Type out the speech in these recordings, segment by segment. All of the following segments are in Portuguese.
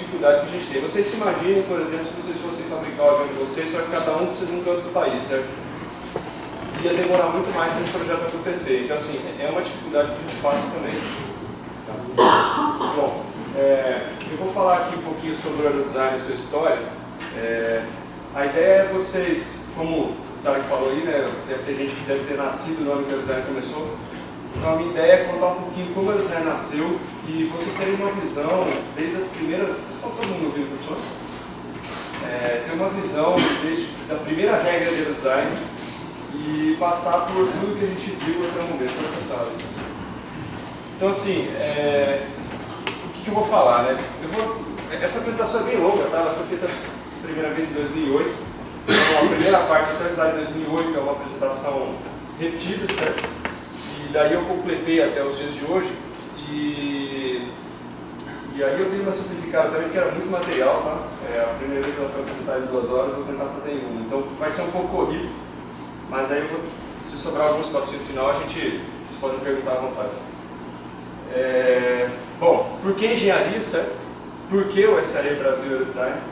dificuldade que a gente tem. Vocês se imaginem, por exemplo, se vocês fossem fabricar o avião de vocês, só que cada um precisa de um canto do país, certo? Ia demorar muito mais para esse projeto acontecer. Então, assim, é uma dificuldade que a gente passa também. Tá? Bom, eu vou falar aqui um pouquinho sobre o aerodesign e sua história. A ideia é vocês, como o Tarek falou aí, né, deve ter gente que deve ter nascido no ano que o aerodesign começou. Então, a minha ideia é contar um pouquinho como o aerodesign nasceu e vocês terem uma visão, desde as primeiras... Vocês estão todo mundo ouvindo, por favor? Ter uma visão desde a primeira regra de aerodesign e passar por tudo que a gente viu até o momento. Então, assim, o que eu vou falar, né? Essa apresentação é bem longa, tá? Ela foi feita a primeira vez em 2008. Então, a primeira parte da slide de 2008 é uma apresentação repetida, certo? E daí eu completei até os dias de hoje. E aí eu dei uma simplificada também, porque era muito material, tá? A primeira vez ela foi apresentada em 2 horas, eu vou tentar fazer em 1. Então vai ser um pouco corrido, mas aí eu vou, se sobrar algum espacinho no final, vocês podem perguntar à vontade. Bom, por que engenharia, certo? Por que o SAE Brasil Aerodesign? Eu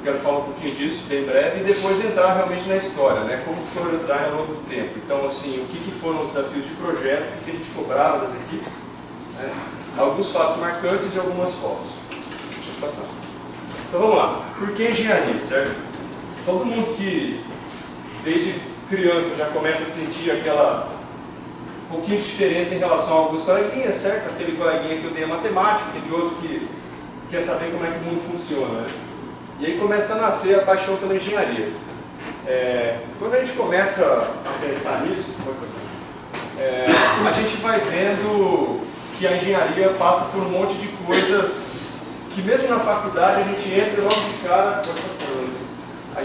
quero falar um pouquinho disso bem breve e depois entrar realmente na história, né? Como foi o aerodesign ao longo do tempo. Então, assim, o que foram os desafios de projeto, o que a gente cobrava das equipes, né? Alguns fatos marcantes e algumas fotos. Deixa eu passar. Então vamos lá. Por que engenharia, certo? Todo mundo que desde criança já começa a sentir aquela pouquinho de diferença em relação a alguns coleguinhas, certo? Aquele coleguinha que odeia matemática, aquele outro que quer saber como é que o mundo funciona, né? E aí começa a nascer a paixão pela engenharia. Quando a gente começa a pensar nisso, a gente vai vendo que a engenharia passa por um monte de coisas que mesmo na faculdade a gente entra logo de cara, a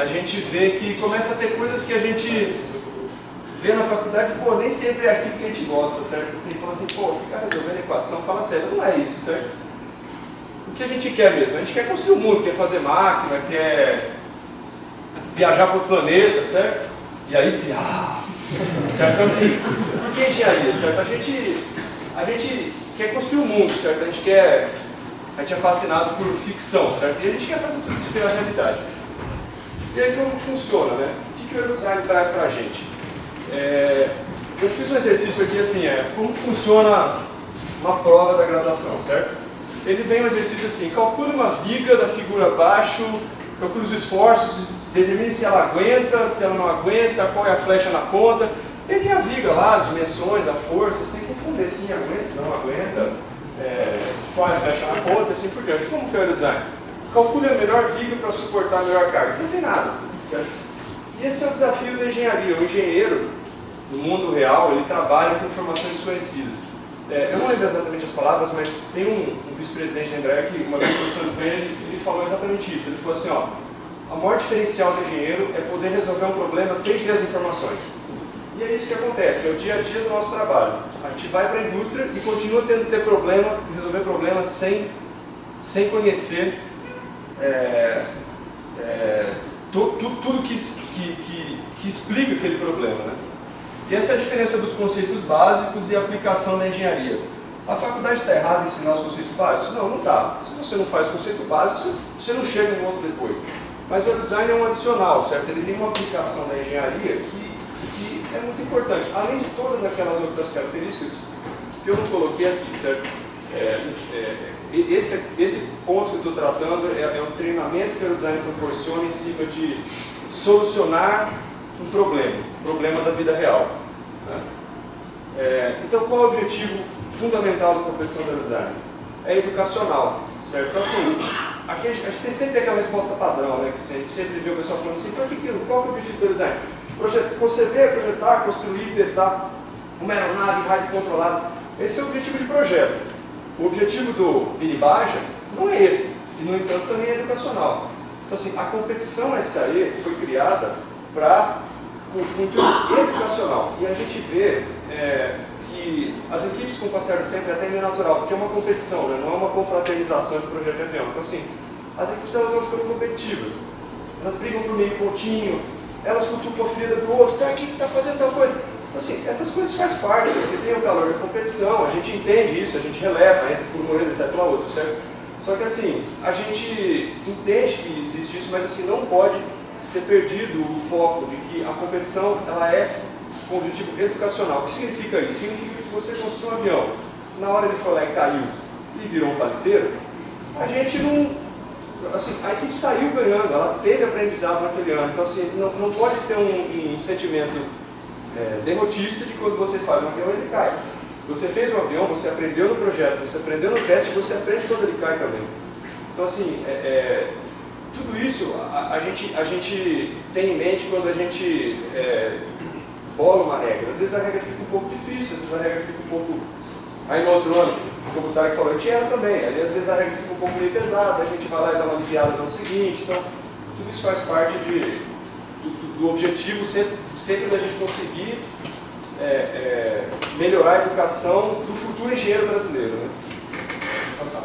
gente vê que começa a ter coisas que a gente vê na faculdade, pô, nem sempre é aquilo que a gente gosta, certo? Assim, fala assim, pô, ficar resolvendo equação, fala sério, não é isso, certo? O que a gente quer mesmo? A gente quer construir o mundo, quer fazer máquina, quer viajar para o planeta, certo? E aí sim, certo? Então assim, por que engenharia, certo? A gente quer construir o mundo, certo? A gente é fascinado por ficção, certo? E a gente quer fazer tudo isso virar realidade. E aí como funciona, né? O que o aerodesign traz para a gente? Eu fiz um exercício aqui assim, como funciona uma prova da graduação, certo? Ele vem um exercício assim, calcule uma viga da figura abaixo, calcule os esforços, determine se ela aguenta, se ela não aguenta, qual é a flecha na ponta. Ele tem a viga lá, as dimensões, a força, você tem que responder sim, aguenta, não aguenta, qual é a flecha na ponta, assim por diante. Como que é o aerodesign? Calcule a melhor viga para suportar a melhor carga. Você não tem nada, certo? E esse é o desafio da engenharia. O engenheiro, no mundo real, ele trabalha com informações desconhecidas. Eu não lembro exatamente as palavras, mas tem um vice-presidente da Embraer que, uma vez conversando com ele falou exatamente isso. Ele falou assim, a maior diferencial do engenheiro é poder resolver um problema sem ter as informações. E é isso que acontece, é o dia a dia do nosso trabalho. A gente vai para a indústria e continua tendo que ter problema, resolver problemas sem conhecer tudo que explica aquele problema, né? E essa é a diferença dos conceitos básicos e a aplicação da engenharia. A faculdade está errada em ensinar os conceitos básicos? Não, não está. Se você não faz conceito básico, você não chega no outro depois. Mas o aerodesign é um adicional, certo? Ele tem uma aplicação da engenharia que é muito importante. Além de todas aquelas outras características que eu não coloquei aqui, certo? Esse ponto que eu estou tratando é o treinamento que o aerodesign proporciona em cima de solucionar um problema da vida real, né? Então, qual é o objetivo fundamental da competição do aerodesign? É educacional, certo? Então, assim, aqui a gente sempre tem aquela resposta padrão, né? Que a gente sempre vê o pessoal falando assim, qual é o objetivo do aerodesign? Conceber, projetar, construir, testar uma aeronave rádio controlada. Esse é o objetivo de projeto. O objetivo do Minibaja não é esse, e no entanto também é educacional. Então, assim, a competição SAE foi criada para um intuito educacional. E a gente vê que as equipes, com o passar do tempo, é até meio natural, porque é uma competição, né? Não é uma confraternização de projeto de avião. Então, assim, as equipes elas vão ficando competitivas. Elas brigam por meio pontinho, elas cutucam a ferida do outro, tá aqui, tá fazendo tal coisa. Então, assim, essas coisas faz parte, porque tem o calor da competição, a gente entende isso, a gente releva, entra por uma orelha e sai pela outra, certo? Só que assim, a gente entende que existe isso, mas assim, não pode ser perdido o foco de que a competição ela é com objetivo educacional. O que significa isso? Significa que se você construiu um avião, na hora ele foi lá e caiu e virou um paliteiro, a gente não... Assim, a equipe saiu ganhando, ela teve aprendizado naquele ano. Então assim, não pode ter um sentimento derrotista de quando você faz um avião ele cai. Você fez um avião, você aprendeu no projeto, você aprendeu no teste, você aprende quando ele cai também. Então assim, tudo isso a gente tem em mente quando a gente bola uma regra. Às vezes a regra fica um pouco difícil, às vezes a regra fica um pouco... Aí no outro ano, como o Tarek falou, a gente erra também. Ali às vezes a regra fica um pouco meio pesada, a gente vai lá e dá uma aliviada no seguinte. Então, tudo isso faz parte do objetivo sempre da gente conseguir melhorar a educação do futuro engenheiro brasileiro. Né? Passar.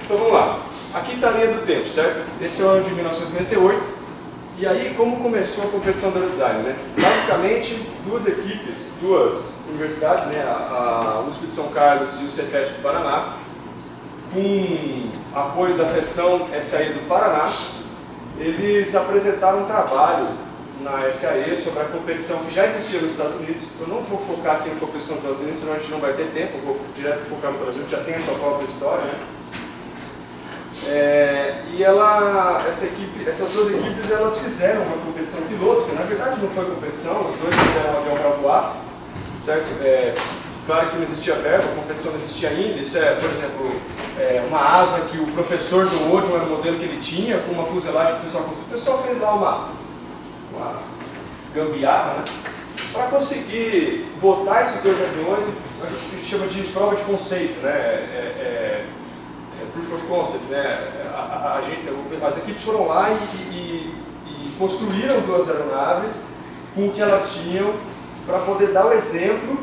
Então vamos lá. Aqui está a linha do tempo, certo? Esse é o ano de 1998. E aí, como começou a competição do aerodesign? Né? Basicamente, duas equipes, duas universidades, né? A USP de São Carlos e o Cefet do Paraná, com apoio da seção SAE do Paraná, eles apresentaram um trabalho na SAE sobre a competição que já existia nos Estados Unidos. Eu não vou focar aqui na competição dos Estados Unidos, senão a gente não vai ter tempo, eu vou direto focar no Brasil, que já tem a sua própria história. Né? E essas duas equipes elas fizeram uma competição piloto, que na verdade não foi competição, os dois fizeram um avião para voar, certo? Claro que não existia verba, a competição não existia ainda, isso por exemplo, uma asa que o professor do Odeon era o modelo que ele tinha, com uma fuselagem que o pessoal fez lá uma gambiarra, né? Para conseguir botar esses dois aviões, a gente chama de prova de conceito, né? Proof of concept, né? As equipes foram lá e construíram duas aeronaves com o que elas tinham para poder dar o exemplo,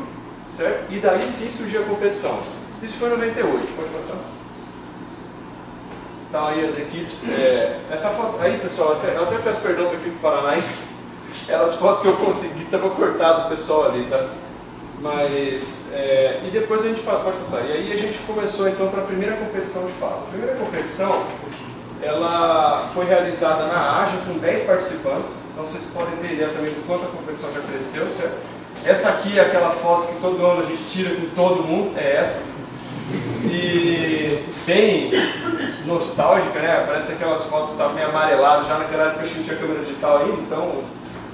certo? E daí sim surgiu a competição. Isso foi em 98, pode passar? Então aí as equipes, essa foto aí pessoal, eu até peço perdão para a equipe paranaense, as fotos que eu consegui estavam cortadas o pessoal ali, tá? Mas, e depois a gente pode passar. E aí a gente começou então para a primeira competição de fato. A primeira competição, ela foi realizada na AJA com 10 participantes, então vocês podem ter ideia também do quanto a competição já cresceu, certo? Essa aqui é aquela foto que todo ano a gente tira com todo mundo, é essa. E bem nostálgica, né? Parece aquelas fotos que estavam meio amareladas, já naquela época a gente não tinha câmera digital ainda, então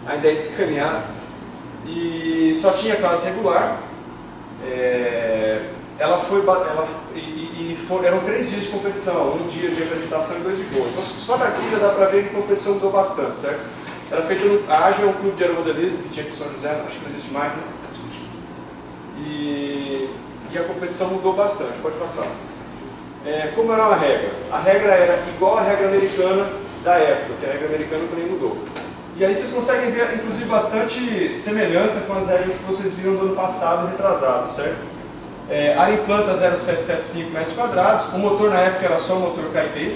ainda é escaneado. E só tinha classe regular, eram 3 dias de competição, um dia de apresentação e 2 de voo. Então só daqui já dá para ver que a competição mudou bastante, certo? Era feita no AJA, é um clube de aeromodelismo que tinha aqui em São José, acho que não existe mais, né? E a competição mudou bastante, pode passar. Como era a regra? A regra era igual à regra americana da época, que a regra americana também mudou. E aí vocês conseguem ver, inclusive, bastante semelhança com as regras que vocês viram do ano passado, retrasado, certo? Área em planta 0,775 metros quadrados, o motor na época era só o motor KT,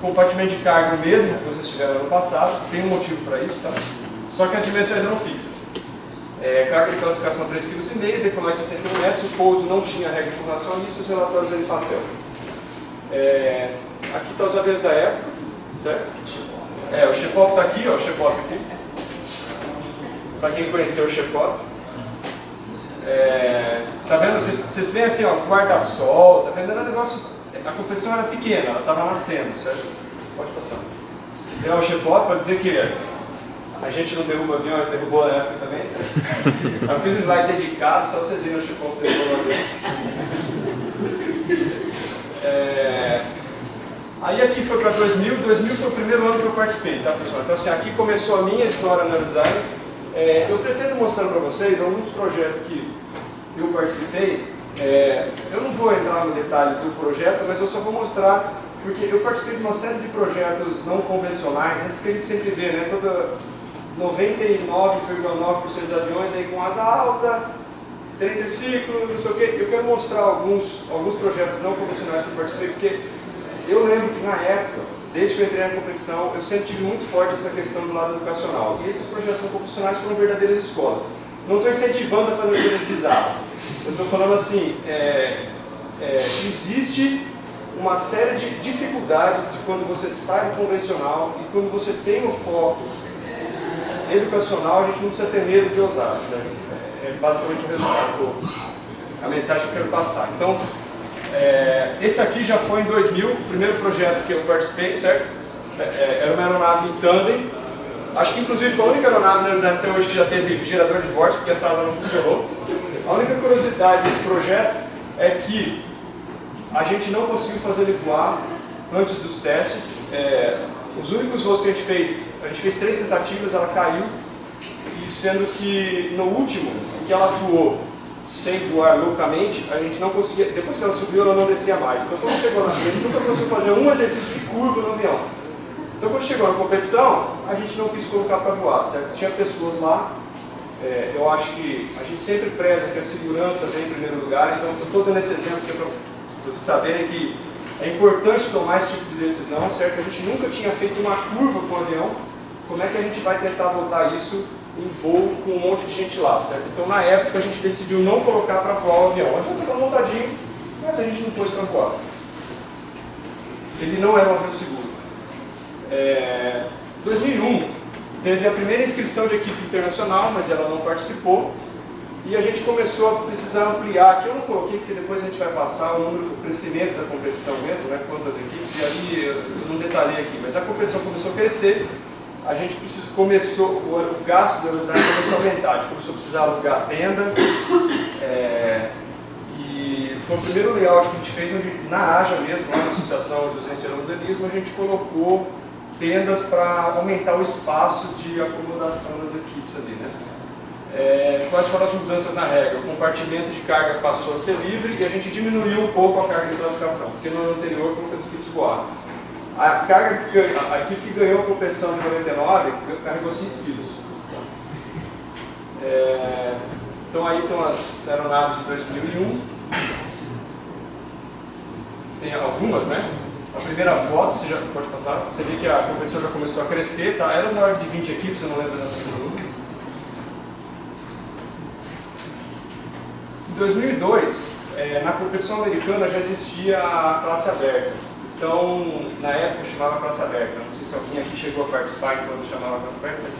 compartimento de carga o mesmo que vocês tiveram no ano passado, tem um motivo para isso, tá? Só que as dimensões eram fixas. Carga de classificação 3,5 kg, decolagem 61 metros, o pouso não tinha regra de formação, isso os relatórios em papel. Aqui estão os aviões da época, certo? O Shepop está aqui, ó, o Shepop aqui. Para quem conheceu o Shepop. Tá vendo? Vocês veem assim, ó, guarda-sol, tá vendo? Era um negócio. A competição era pequena, ela estava nascendo, certo? Pode passar. Tem o Shepop para dizer que a gente não derruba avião, ele derrubou na época também, certo? Eu fiz um slide dedicado, só para vocês verem o Shepop derrubou o avião. Aí aqui foi para 2000 foi o primeiro ano que eu participei, tá pessoal? Então assim, aqui começou a minha história no aerodesign. Eu pretendo mostrar para vocês alguns projetos que eu participei. Eu não vou entrar no detalhe do projeto, mas eu só vou mostrar, porque eu participei de uma série de projetos não convencionais, esses que a gente sempre vê, né? Toda 99,9% dos aviões aí com asa alta, trem triciclo, não sei o quê. Eu quero mostrar alguns projetos não convencionais que eu participei, porque eu lembro que na época, desde que eu entrei na competição, eu sempre tive muito forte essa questão do lado educacional. E esses projetos não profissionais foram verdadeiras escolas. não estou incentivando a fazer coisas bizarras. Eu estou falando assim, existe uma série de dificuldades de quando você sai do convencional e quando você tem o foco educacional, a gente não precisa ter medo de ousar, certo? É basicamente o resultado, a mensagem que eu quero passar. Então, esse aqui já foi em 2000, o primeiro projeto que eu participei, certo? Era uma aeronave em tandem. Acho que inclusive foi a única aeronave na design até hoje que já teve gerador de vórtice, porque essa asa não funcionou. A única curiosidade desse projeto é que a gente não conseguiu fazer ele voar antes dos testes. Os únicos voos que a gente fez 3 tentativas, ela caiu, e sendo que no último, que ela voou sem voar loucamente, a gente não conseguia, depois que ela subiu, ela não descia mais. Então quando chegou na frente, nunca conseguiu fazer um exercício de curva no avião. Então quando chegou na competição, a gente não quis colocar para voar, certo? Tinha pessoas lá, eu acho que a gente sempre preza que a segurança vem em primeiro lugar, então eu estou dando esse exemplo que é para vocês saberem que é importante tomar esse tipo de decisão, certo? A gente nunca tinha feito uma curva com o avião, como é que a gente vai tentar botar isso em voo com um monte de gente lá, certo? Então na época a gente decidiu não colocar para voar o avião. O avião estava montadinho, mas a gente não pôs para voar. Ele não era um avião seguro. 2001 teve a primeira inscrição de equipe internacional, mas ela não participou. E a gente começou a precisar ampliar, que eu não coloquei, porque depois a gente vai passar o crescimento da competição mesmo, né, quantas equipes, e ali eu não detalhei aqui, mas a competição começou a crescer, a gente o gasto do design começou a aumentar, a gente começou a precisar alugar tenda, e foi o primeiro layout que a gente fez, onde na AJA mesmo, lá na Associação José de Aeromodelismo, a gente colocou tendas para aumentar o espaço de acomodação das equipes ali, né? Quais foram as mudanças na regra? O compartimento de carga passou a ser livre e a gente diminuiu um pouco a carga de classificação, porque no ano anterior muitas equipes voaram. A equipe que ganhou a competição de 99 carregou 5 quilos. Então aí estão as aeronaves de 2001. Tem algumas, né? A primeira foto, você já pode passar, você vê que a competição já começou a crescer, tá? Era uma ordem de 20 equipes, eu não lembro exatamente o número. Em 2002, na competição americana já existia a classe aberta. Então, na época chamava classe aberta. Não sei se alguém aqui chegou a participar quando chamava classe aberta, mas...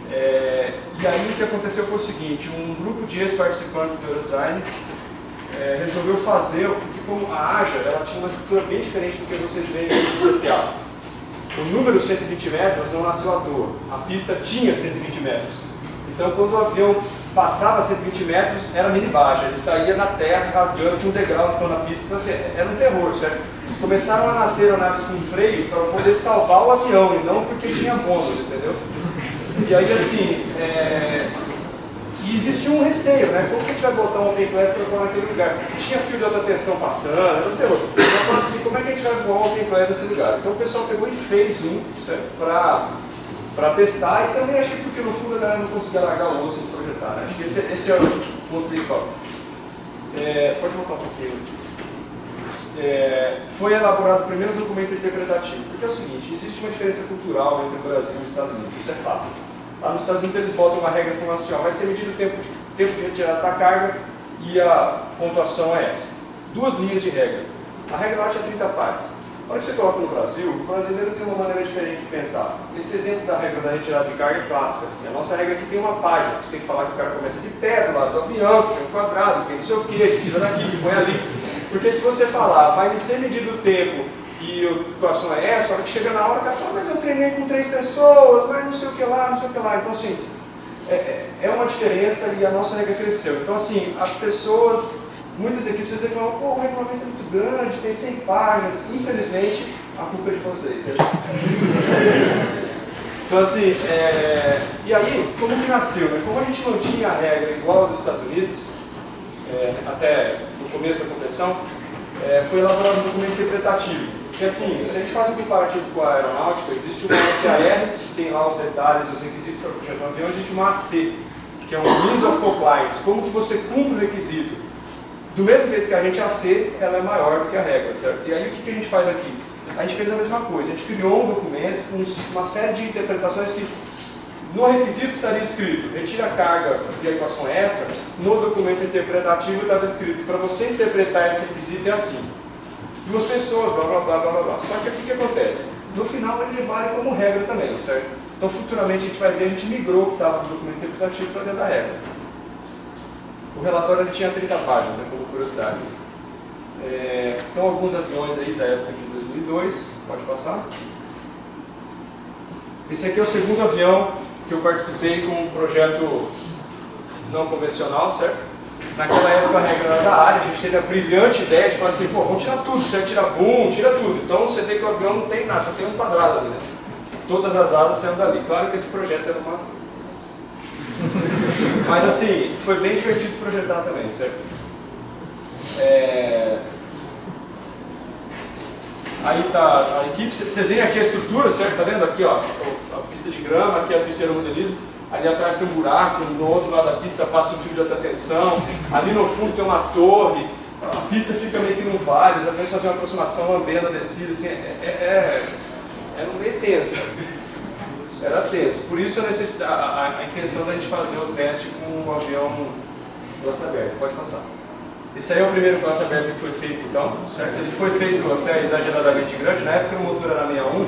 e aí o que aconteceu foi o seguinte, um grupo de ex-participantes do Eurodesign resolveu fazer, porque como a AJA ela tinha uma estrutura bem diferente do que vocês veem no CPA. O número 120 metros não nasceu à toa, a pista tinha 120 metros. Então quando o avião passava 120 metros, era mini baixa, ele saía na terra rasgando, tinha um degrau na pista, então assim, era um terror, certo? Começaram a nascer aeronaves com freio para poder salvar o avião, e não porque tinha bônus, entendeu? E aí assim, e existia um receio, né? Como que a gente vai botar um Open-Class para voar naquele lugar? Tinha fio de alta tensão passando, era um terror. Então falando assim, como é que a gente vai voar um Open-Class nesse lugar? Então o pessoal pegou e fez um, para testar, e também achei porque no fundo a galera não conseguia largar o osso de projetar, né? Acho que esse é o ponto principal. Pode voltar um pouquinho antes. Foi elaborado o primeiro documento interpretativo, porque é o seguinte, existe uma diferença cultural entre o Brasil e os Estados Unidos, isso é fato. Lá nos Estados Unidos eles botam uma regra falando assim, vai ser medido o tempo de retirada da carga e a pontuação é essa. 2 linhas de regra. A regra lá tinha 30 páginas. A hora que você coloca no Brasil, o brasileiro tem uma maneira diferente de pensar. Esse exemplo da regra da retirada de carga é clássica. Assim. A nossa regra aqui tem uma página, você tem que falar que o cara começa de pé, do lado do avião, que tem um quadrado, que tem não sei o que, que tira daqui, que põe ali. Porque se você falar, vai ser medido o tempo e a situação é essa, a hora que chega na hora, o cara fala, mas eu treinei com 3 pessoas, mas não sei o que lá, não sei o que lá. Então assim, é uma diferença e a nossa regra cresceu. Então assim, as pessoas, muitas equipes reclamam, pô, o regulamento é muito grande, tem 100 páginas, infelizmente, a culpa é de vocês. Né? Então assim, e aí, como que nasceu? Né? Como a gente não tinha a regra igual a dos Estados Unidos, até no começo da competição, foi elaborado um documento interpretativo. Porque assim, se a gente faz um comparativo com a aeronáutica, existe uma FAR, que tem lá os detalhes, os requisitos para o projeto do avião, existe uma AC, que é um Means of Compliance, como que você cumpre o requisito. Do mesmo jeito que a gente, a AC, ela é maior do que a regra, certo? E aí o que a gente faz aqui? A gente fez a mesma coisa, a gente criou um documento com uma série de interpretações que No requisito estaria escrito, retira a carga, porque a equação é essa. No documento interpretativo estava escrito, para você interpretar esse requisito é assim. Duas pessoas, blá blá blá blá blá blá. Só que o que acontece? No final ele vale como regra também, certo? Então futuramente a gente vai ver, a gente migrou o que estava no documento interpretativo para dentro da regra. O relatório ele tinha 30 páginas, né, como curiosidade. Então alguns aviões aí da época de 2002, pode passar. Esse aqui é o segundo avião que eu participei com um projeto não convencional, certo? Naquela época a regra era da área, a gente teve a brilhante ideia de falar assim, pô, vamos tirar tudo, certo? Tira boom, tira tudo. Então você vê que o avião não tem nada, só tem um quadrado ali, né? Todas as asas saindo dali. Claro que esse projeto era uma... Mas assim, foi bem divertido projetar também, certo? Aí tá a equipe, vocês veem aqui a estrutura, certo? Tá vendo aqui, ó, a pista de grama, aqui a pista de aeromodelismo, ali atrás tem um buraco, no outro lado da pista passa um fio de alta tensão, ali no fundo tem uma torre, a pista fica meio que num vale, os aviões fazem uma aproximação, lambendo a descida, assim, era um meio tenso. Era tenso, por isso a intenção da gente fazer o teste com o avião classe aberta. Pode passar. Esse aí é o primeiro classe aberta que foi feito então, certo? Ele foi feito até exageradamente grande, na época o motor era 61.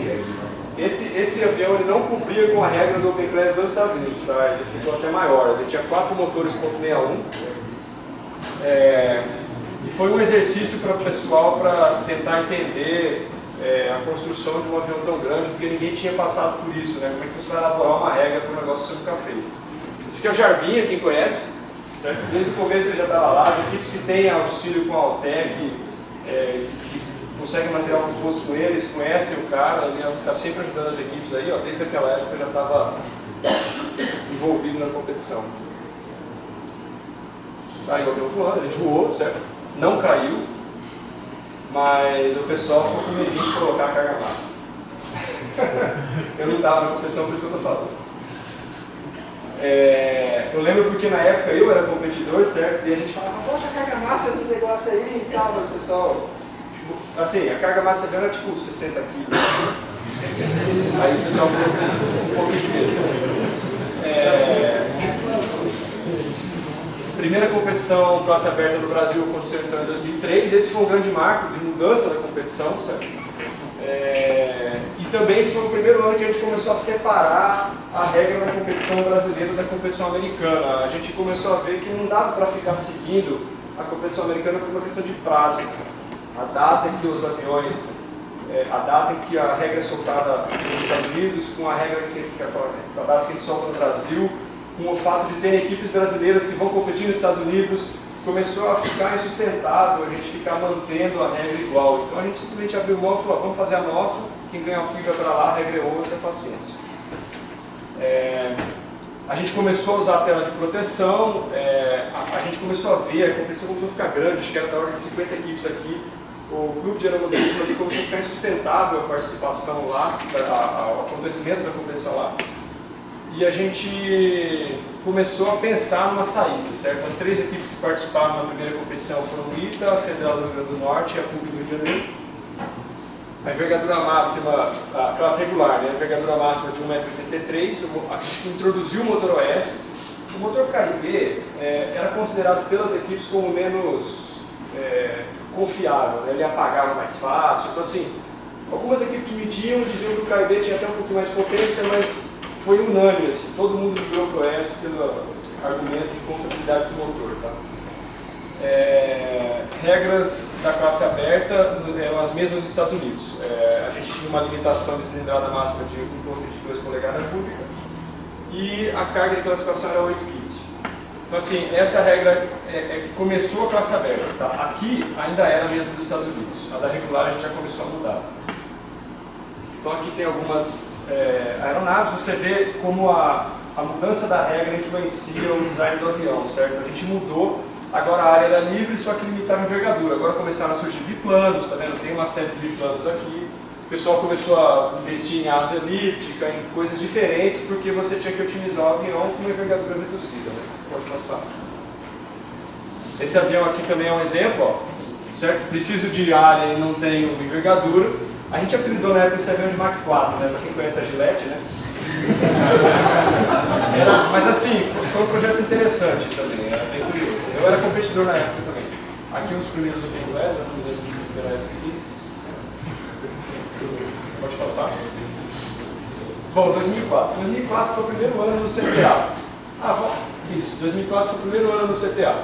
Esse avião ele não cumpria com a regra do Open Class dos Estados Unidos, tá? Ele ficou até maior, ele tinha 4 motores .61. E foi um exercício para o pessoal para tentar entender a construção de um avião tão grande, porque ninguém tinha passado por isso, né? Como é que você vai elaborar uma regra para um negócio que você nunca fez? Esse aqui é o Jarbinha, quem conhece, certo? Desde o começo ele já estava lá, as equipes que têm auxílio com a Altec, que conseguem material composto com eles, conhecem o cara, ele está sempre ajudando as equipes aí, ó, desde aquela época ele já estava envolvido na competição. Aí o avião voando, ele voou, certo? Não caiu, mas o pessoal ficou com medo de colocar a carga máxima. Eu não estava na competição, por isso que eu estou falando. Eu lembro porque na época eu era competidor, certo? E a gente falava, poxa, a carga máxima desse negócio aí e tal, mas o pessoal, tipo, assim, a carga máxima era tipo 60 quilos. Aí o pessoal ficou um pouquinho de medo. Primeira competição classe aberta no Brasil aconteceu então em 2003, esse foi um grande marco de mudança da competição, certo? E também foi o primeiro ano que a gente começou a separar a regra da competição brasileira da competição americana. A gente começou a ver que não dava para ficar seguindo a competição americana por uma questão de prazo. A data em que os aviões, a data em que a regra é soltada nos Estados Unidos, com a regra a data que a gente solta no Brasil, com o fato de ter equipes brasileiras que vão competir nos Estados Unidos, começou a ficar insustentável a gente ficar mantendo a regra igual. Então a gente simplesmente abriu mão e falou, vamos fazer a nossa, quem ganha uma pica para lá, a regra é outra, paciência. A gente começou a usar a tela de proteção, a gente começou a ver, a competição começou a ficar grande, acho que era da ordem de 50 equipes aqui. O clube de aeromodelismo ali começou a ficar insustentável a participação lá, o acontecimento da competição lá. E a gente começou a pensar numa saída, certo? As 3 equipes que participaram na primeira competição foram o ITA, a Federal do Rio Grande do Norte e a PUC do Rio de Janeiro. A envergadura máxima, a classe regular, né? A envergadura máxima de 1,83 m, a gente introduziu o motor OS. O motor KRB era considerado pelas equipes como menos confiável, né? Ele apagava mais fácil. Então assim, algumas equipes mediam, diziam que o KRB tinha até um pouco mais de potência, mas foi unânime, assim, todo mundo migrou para o OS pelo argumento de confiabilidade do motor. Tá? Regras da classe aberta eram as mesmas dos Estados Unidos. A gente tinha uma limitação de cilindrada máxima de 1,22 polegadas cúbica e a carga de classificação era 8 kg. Então assim, essa regra começou a classe aberta. Tá? Aqui ainda era a mesma dos Estados Unidos, a da regular a gente já começou a mudar. Então aqui tem algumas aeronaves, você vê como a mudança da regra influencia o design do avião, certo? A gente mudou, agora a área era livre, só que limitava a envergadura. Agora começaram a surgir biplanos, tá vendo? Tem uma série de biplanos aqui. O pessoal começou a investir em asa elíptica, em coisas diferentes, porque você tinha que otimizar o avião com uma envergadura reduzida, né? Pode passar. Esse avião aqui também é um exemplo, ó, certo? Preciso de área e não tenho envergadura. A gente apelidou na época esse avião de Mach 4, né? Para quem conhece a Gillette, né? Mas assim, foi um projeto interessante também, era bem curioso. Eu era competidor na época também. Aqui uns primeiros Openglass, eu não sei se essa aqui. Pode passar. Bom, 2004. 2004 foi o primeiro ano no CTA. Isso, 2004 foi o primeiro ano no CTA.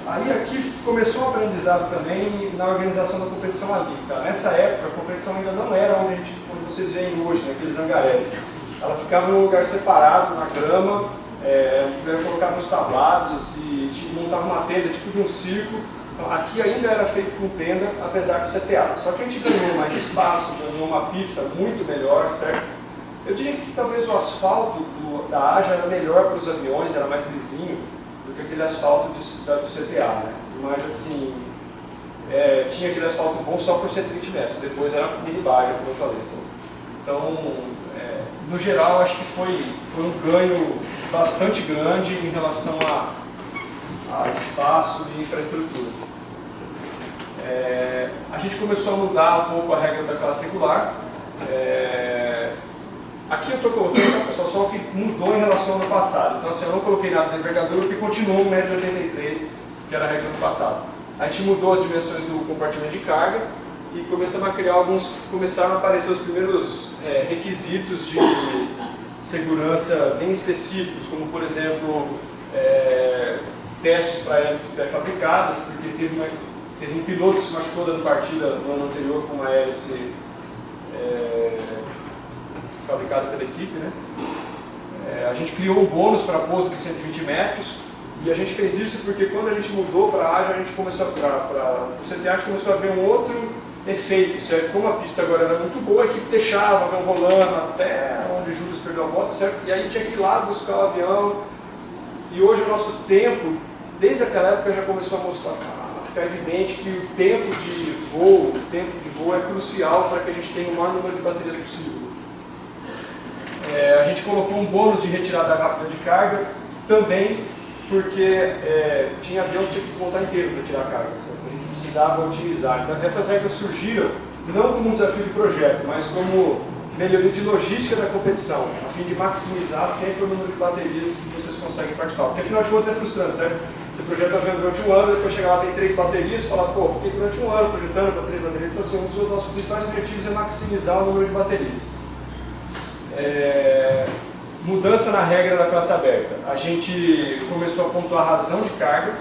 Aí aqui começou o aprendizado também na organização da competição ali. Tá? Nessa época, a competição ainda não era onde vocês veem hoje, naqueles hangaretes. Ela ficava num lugar separado, na grama, colocava nos tablados e montava uma tenda, tipo de um circo. Então, aqui ainda era feito com tenda, apesar do CTA. Só que a gente ganhou mais espaço, ganhou uma pista muito melhor, certo? Eu diria que talvez o asfalto da AJA era melhor para os aviões, era mais lisinho do que aquele asfalto do CTA, né? Mas assim, tinha aquele asfalto bom só por 120 metros, depois era mini baia, como eu falei. Assim. Então, no geral, acho que foi um ganho bastante grande em relação a espaço e infraestrutura. A gente começou a mudar um pouco a regra da classe regular. Aqui eu estou colocando, pessoal, só o que mudou em relação ao ano passado. Então, assim, eu não coloquei nada da envergadura, porque continuou 1,83 m, que era a regra do passado. A gente mudou as dimensões do compartimento de carga e começamos a criar começaram a aparecer os primeiros requisitos de segurança bem específicos, como, por exemplo, testes para hélices pré-fabricadas, porque teve um piloto que se machucou dando partida no ano anterior com uma hélice fabricada pela equipe, né? A gente criou um bônus para pouso de 120 metros e a gente fez isso porque quando a gente mudou para a AJA, a gente começou o CTA, a gente começou a ver um outro efeito, certo? Como a pista agora era muito boa, a equipe deixava o avião rolando até onde o Júlio perdeu a moto, certo? E aí tinha que ir lá buscar o avião. E hoje o nosso tempo, desde aquela época, já começou a ficar evidente que o tempo de voo é crucial para que a gente tenha o maior número de baterias possível. A gente colocou um bônus de retirada rápida de carga também porque tinha avião que tinha que desmontar inteiro para tirar a carga, certo? A gente precisava otimizar. Então essas regras surgiram não como um desafio de projeto, mas como melhoria de logística da competição, a fim de maximizar sempre o número de baterias que vocês conseguem participar. Porque afinal de contas é frustrante, certo? Você projeta o avião durante um ano, depois chega lá tem 3 baterias, fala, pô, fiquei durante um ano projetando para 3 baterias. Então assim, um dos nossos principais objetivos é maximizar o número de baterias. Mudança na regra da classe aberta. A gente começou a pontuar razão de carga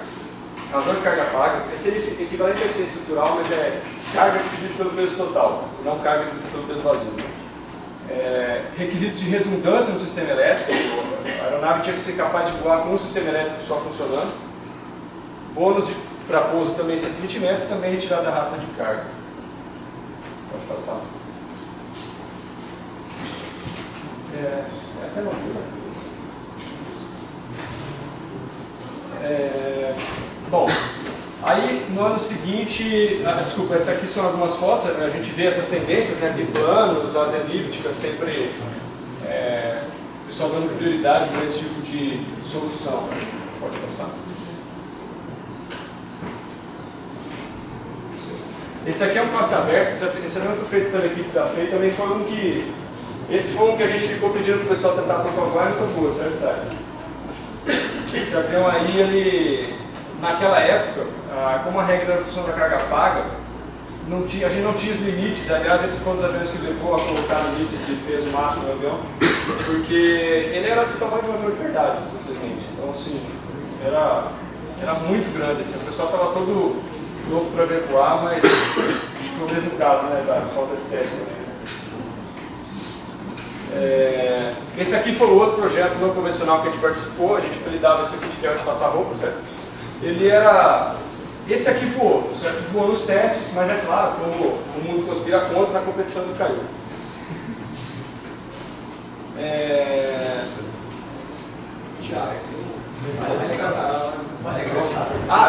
paga. Esse é equivalente a eficiência estrutural, mas é carga dividida pelo peso total, não carga dividida pelo peso vazio. Requisitos de redundância no sistema elétrico. A aeronave tinha que ser capaz de voar com um sistema elétrico só funcionando. Bônus para pouso também 120 metros, também retirada rápida de carga. Pode passar. Até não. Bom, aí no ano seguinte, desculpa, essas aqui são algumas fotos, a gente vê essas tendências, né, de planos, asa elíptica, sempre o pessoal dando prioridade para esse tipo de solução. Pode passar. Esse aqui é um classe aberto, esse não foi feito pela equipe da FEI, também foi um que... Esse foi um que a gente ficou pedindo para o pessoal tentar aprovar e não foi, certo? Esse avião aí, ele, naquela época, como a regra da função da carga paga, a gente não tinha os limites. Aliás, esse foi um dos aviões que levou a colocar limites de peso máximo no avião, porque ele era do tamanho de um avião de verdade, simplesmente. Então, assim, era muito grande. Assim, o pessoal estava todo louco para ver voar, mas foi o mesmo caso, né, da falta de teste também. Esse aqui foi o outro projeto não convencional que a gente participou, a gente apelidava esse aqui de ferro de passar roupa, certo? Esse aqui voou, certo? Voou nos testes, mas é claro, como o mundo conspira contra, na competição ele caiu.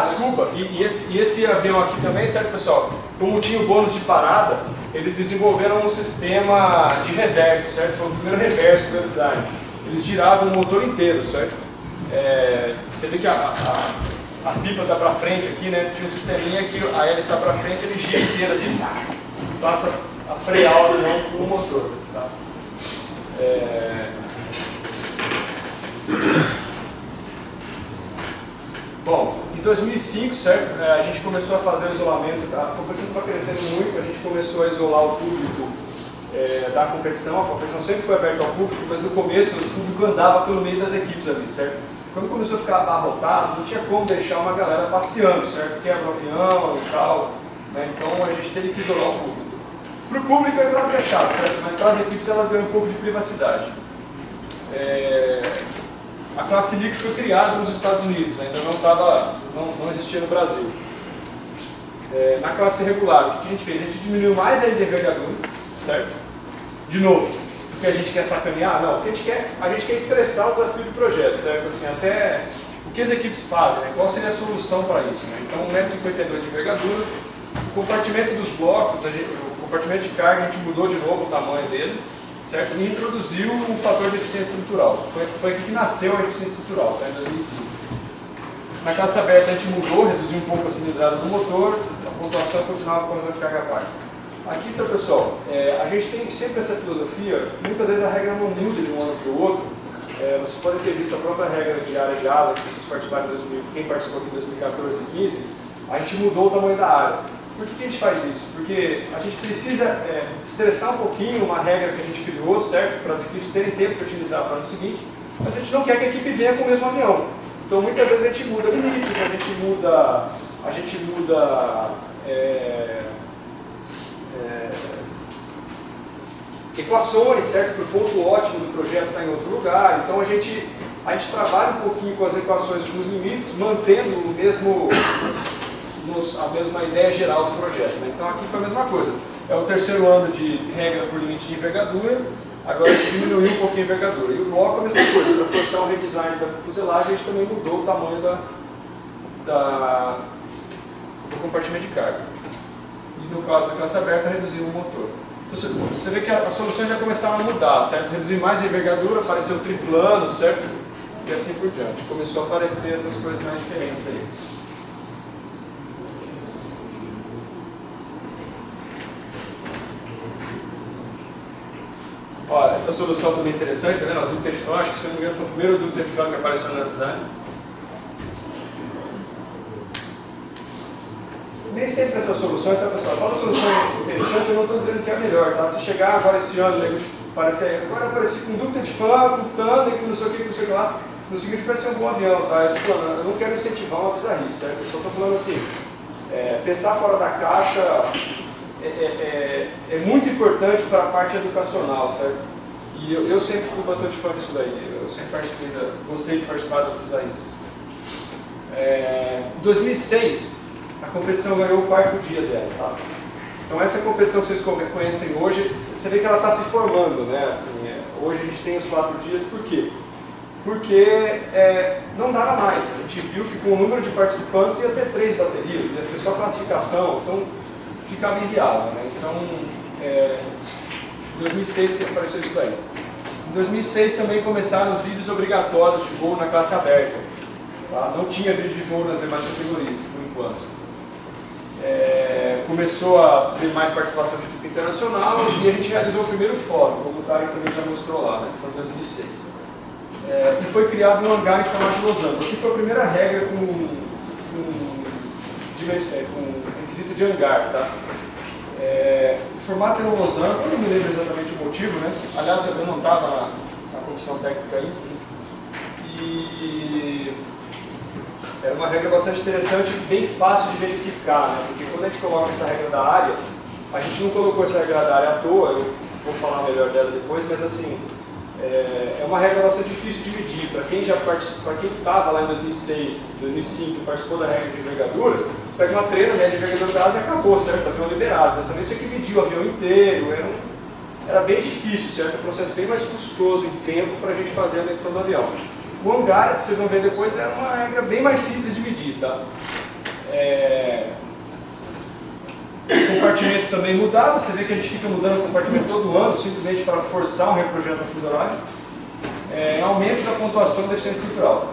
Desculpa, e esse avião aqui também, certo, pessoal? Como tinha o bônus de parada, eles desenvolveram um sistema de reverso, certo? Foi o primeiro reverso do design. Eles giravam o motor inteiro, certo? Você vê que a pipa está para frente aqui, né? Tinha um sisteminha que a hélice está para frente, ele gira inteiro assim, passa a frear o avião com o motor. Tá? Bom, em 2005, certo, a gente começou a fazer o isolamento, a competição estava crescendo muito, a gente começou a isolar o público da competição. A competição sempre foi aberta ao público, mas no começo o público andava pelo meio das equipes ali, certo? Quando começou a ficar abarrotado, não tinha como deixar uma galera passeando, certo? Quebra o avião e tal, né? Então a gente teve que isolar o público. Para o público é claro que é chato, certo? Mas para as equipes elas ganham um pouco de privacidade. A classe League foi criada nos Estados Unidos, ainda não existia no Brasil. Na classe regular, o que a gente fez? A gente diminuiu mais a envergadura, certo? De novo, porque a gente quer sacanear? Não, porque a gente quer estressar o desafio de projeto, certo? Assim, até o que as equipes fazem, né? Qual seria a solução para isso? Né? Então, 1,52 m de envergadura, o compartimento dos blocos, o compartimento de carga, a gente mudou de novo o tamanho dele, certo? E introduziu um fator de eficiência estrutural. Foi aqui que nasceu a eficiência estrutural, tá? Em 2005. Na classe aberta a gente mudou, reduziu um pouco a cilindrada do motor, a pontuação continuava com a de carga baixa. Aqui, então, pessoal, a gente tem sempre essa filosofia, muitas vezes a regra não muda de um ano para o outro. Vocês podem ter visto a própria regra de área de asa, que vocês participaram quem participou aqui em 2014 e 2015, a gente mudou o tamanho da área. Por que a gente faz isso? Porque a gente precisa estressar um pouquinho uma regra que a gente criou, certo? Para as equipes terem tempo para otimizar para o ano seguinte, mas a gente não quer que a equipe venha com o mesmo avião. Então, muitas vezes a gente muda limites, a gente muda equações, certo? Porque o ponto ótimo do projeto está em outro lugar. Então, a gente trabalha um pouquinho com as equações nos limites, mantendo a mesma ideia geral do projeto, né? Então aqui foi a mesma coisa. É o terceiro ano de regra por limite de envergadura, agora a gente diminuiu um pouquinho a envergadura. E o bloco é a mesma coisa, para forçar o redesign da fuselagem, a gente também mudou o tamanho do compartimento de carga. E no caso da classe aberta, reduziu o motor. Então você vê que as soluções já começaram a mudar, certo? Reduzir mais a envergadura, apareceu triplano, certo? E assim por diante. Começou a aparecer essas coisas mais diferentes aí. Olha, essa solução também é interessante, tá vendo? O ducted fan, acho que se não me engano foi o primeiro ducted fan que apareceu no design. Nem sempre essas soluções, tá pessoal? Fala solução interessante, eu não estou dizendo que é a melhor, tá? Se chegar agora esse ano, né, agora apareci com ducted fan, com Thunder, com não sei o que, não sei o que lá, não significa ser um bom avião, tá? Eu não quero incentivar uma bizarrice, certo? Eu só estou falando assim, pensar fora da caixa é muito importante para a parte educacional, certo? E eu sempre fui bastante fã disso daí, eu sempre gostei de participar das bizarrices. Em 2006, a competição ganhou o quarto dia dela, tá? Então essa competição que vocês conhecem hoje, você vê que ela está se formando, né? Assim, hoje a gente tem os 4 dias, por quê? Porque não dava mais, a gente viu que com o número de participantes ia ter 3 baterias, ia ser só classificação, então ficava inviável, né? Então, em 2006 que apareceu isso daí. Em 2006 também começaram os vídeos obrigatórios de voo na classe aberta, tá? Não tinha vídeo de voo nas demais categorias, por enquanto. Começou a ter mais participação de equipe internacional e a gente realizou o primeiro fórum, como o Tarek também já mostrou lá, né? Que foi em 2006. E foi criado um hangar em formato de losango. Aqui foi a primeira regra com requisito de hangar, tá? O formato era um losango, eu não me lembro exatamente o motivo, né? Aliás, eu não estava na comissão técnica aí. E era uma regra bastante interessante e bem fácil de verificar, né? Porque quando a gente coloca essa regra da área, a gente não colocou essa regra da área à toa, eu vou falar melhor dela depois, mas assim, é uma regra bastante difícil de medir. Para quem já participou, para quem estava lá em 2006, 2005 e participou da regra de envergadura, você pega uma treina, média de envergadura da asa e acabou, certo? Avião liberado. Dessa vez você tinha que medir o avião inteiro, era bem difícil, certo? É um processo bem mais custoso em tempo para a gente fazer a medição do avião. O hangar, vocês vão ver depois, é uma regra bem mais simples de medir, tá? O compartimento também mudava, você vê que a gente fica mudando o compartimento todo ano, simplesmente para forçar um reprojeto da fuselagem. Aumento da pontuação da eficiência estrutural.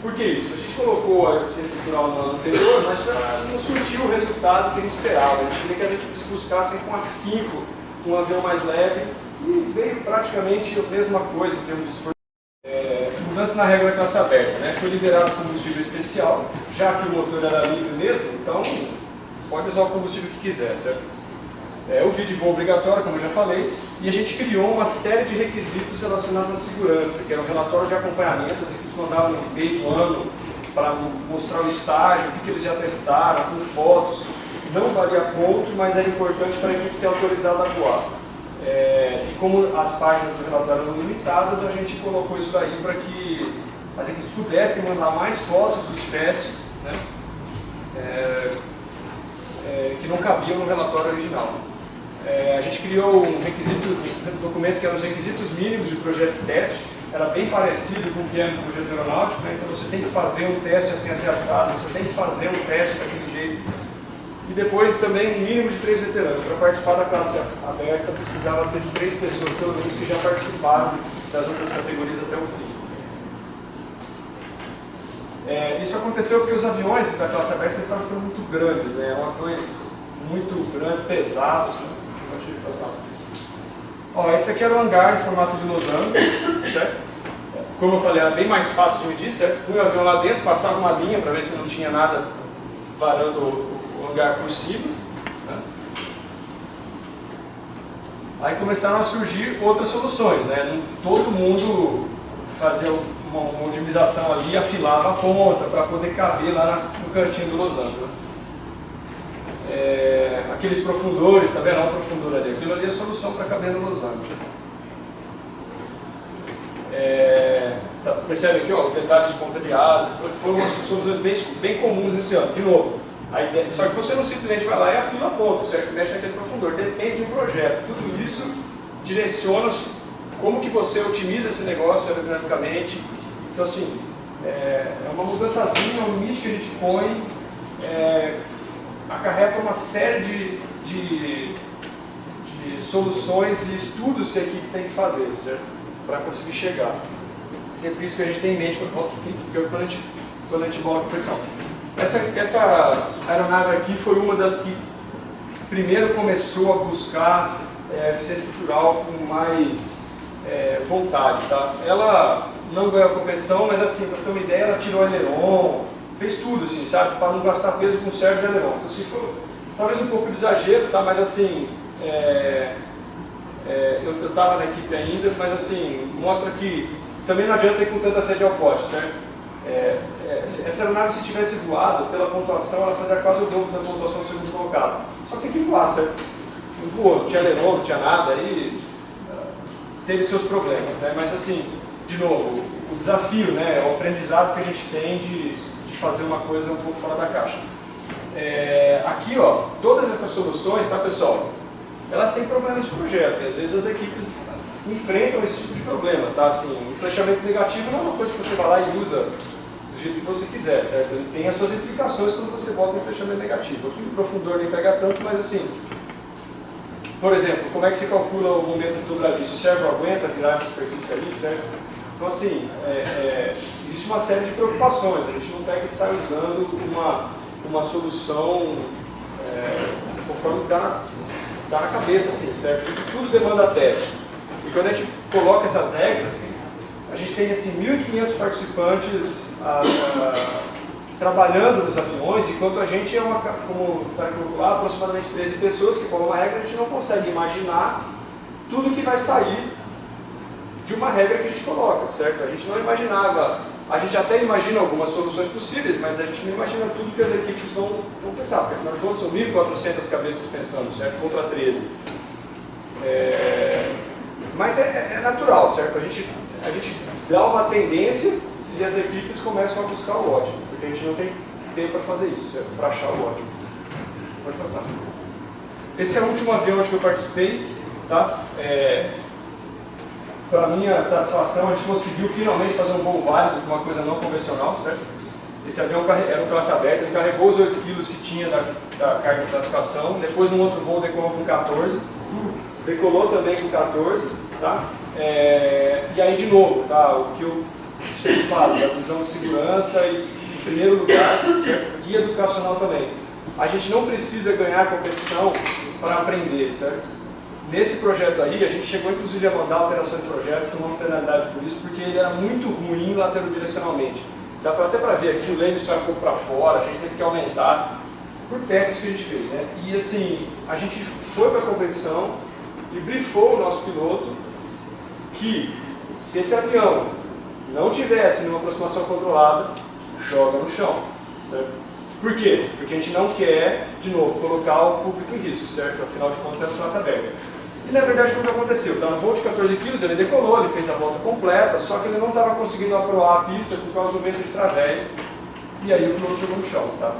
Por que isso? A gente colocou a eficiência estrutural no ano anterior, mas não surtiu o resultado que a gente esperava. A gente queria que as equipes buscassem com afinco um avião mais leve E veio praticamente a mesma coisa em termos de esforço. Mudança na regra da classe aberta, né? Foi liberado combustível especial, já que o motor era livre mesmo, então pode usar o combustível que quiser, certo? O vídeo de voo obrigatório, como eu já falei, e a gente criou uma série de requisitos relacionados à segurança, que era um relatório de acompanhamento, as equipes mandavam no meio do ano para mostrar o estágio, o que eles já testaram, com fotos. Não valia ponto, mas era importante para a equipe ser autorizada a voar. E como as páginas do relatório eram limitadas, a gente colocou isso daí para que as equipes pudessem mandar mais fotos dos testes, né, que não cabiam no relatório original. A gente criou um documento que eram os requisitos mínimos de projeto de teste, era bem parecido com o que é no projeto aeronáutico, né? Então você tem que fazer um teste assim assado, você tem que fazer um teste daquele jeito. E depois também um mínimo de 3 veteranos. Para participar da classe aberta precisava ter de 3 pessoas, pelo menos, que já participaram das outras categorias até o fim. Isso aconteceu porque os aviões da classe aberta estavam ficando muito grandes, né? Eram aviões muito grandes, pesados, né? Esse aqui era o hangar em formato de losango, certo? Como eu falei, era bem mais fácil de medir, certo? Põe o avião lá dentro, passava uma linha para ver se não tinha nada varando o hangar por cima, né? Aí começaram a surgir outras soluções, né? Todo mundo fazia uma otimização ali e afilava a ponta para poder caber lá no cantinho do losango, né? Aqueles profundores, tá vendo? Olha o profundor ali. Aquilo ali é a solução para caber no losango. Percebe aqui, ó, os detalhes de ponta de asa, foram umas soluções bem comuns nesse ano. De novo, só que você não simplesmente vai lá e afila a ponta, certo? Mexe naquele profundor. Depende do projeto. Tudo isso direciona como que você otimiza esse negócio aerodinamicamente. Então, assim, é uma mudançazinha, um limite que a gente põe, acarreta uma série de soluções e estudos que a equipe tem que fazer, certo? Para conseguir chegar. Sempre isso que a gente tem em mente quando a gente volta para a competição. Essa aeronave aqui foi uma das que primeiro começou a buscar eficiência estrutural com mais vontade, tá? Ela não ganhou a competição, mas assim, para ter uma ideia, ela tirou aileron, fez tudo, assim, sabe? Para não gastar peso com servo de aileron. Então, assim, foi talvez um pouco de exagero, tá? Mas assim, eu estava na equipe ainda, mas assim, mostra que também não adianta ir com tanta sede ao pote, certo? Essa aeronave, se tivesse voado, pela pontuação, ela fazia quase o dobro da pontuação do segundo colocado. Só que tem que voar, certo? Não voou, não tinha aileron, não tinha nada, aí teve seus problemas, né? Mas assim, de novo, o desafio, né? O aprendizado que a gente tem de fazer uma coisa um pouco fora da caixa. Aqui, ó, todas essas soluções, tá, pessoal? Elas têm problemas de projeto, e às vezes as equipes enfrentam esse tipo de problema, tá? Assim, o flechamento negativo não é uma coisa que você vai lá e usa do jeito que você quiser, certo? Ele tem as suas implicações quando você bota um flechamento negativo. Aqui o profundor nem pega tanto, mas assim, por exemplo, como é que se calcula o momento do dobradiço? O servo aguenta virar essa superfície ali, certo? Então assim, existe uma série de preocupações, a gente não pega e sai usando uma solução conforme dá na cabeça, assim, certo? Porque tudo demanda teste. E quando a gente coloca essas regras, a gente tem assim, 1.500 participantes trabalhando nos aviões, enquanto a gente como está calculado, aproximadamente 13 pessoas que colocam uma regra, a gente não consegue imaginar tudo que vai sair de uma regra que a gente coloca, certo? A gente não imaginava, a gente até imagina algumas soluções possíveis, mas a gente não imagina tudo que as equipes vão pensar, porque afinal de contas são 1.400 cabeças pensando, certo? Contra 13. Mas é natural, certo? A gente dá uma tendência e as equipes começam a buscar o ótimo, porque a gente não tem tempo para fazer isso, certo? Para achar o ótimo. Pode passar. Esse é o último avião onde eu participei, tá? Para minha satisfação, a gente conseguiu finalmente fazer um voo válido com uma coisa não convencional, certo? Esse avião era um classe aberta, ele carregou os 8 quilos que tinha da carga de classificação, depois num outro voo decolou com 14, decolou também com 14, tá? E aí de novo, tá? O que eu sempre falo, da visão de segurança e, em primeiro lugar, certo? E educacional também. A gente não precisa ganhar a competição para aprender, certo? Nesse projeto aí, a gente chegou inclusive a mandar alteração de projeto, tomando penalidade por isso, porque ele era muito ruim laterodirecionalmente. Dá até para ver aqui, o leme sai um pouco para fora, a gente teve que aumentar por testes que a gente fez, né? E assim, a gente foi para a competição e briefou o nosso piloto que se esse avião não tivesse numa aproximação controlada, joga no chão, certo? Por quê? Porque a gente não quer, de novo, colocar o público em risco, certo? Afinal de contas, é uma classe aberta. E na verdade foi o que aconteceu. Então, no voo de 14 kg, ele decolou, ele fez a volta completa, só que ele não estava conseguindo aproar a pista por causa do vento de través, e aí o piloto jogou no chão, tá?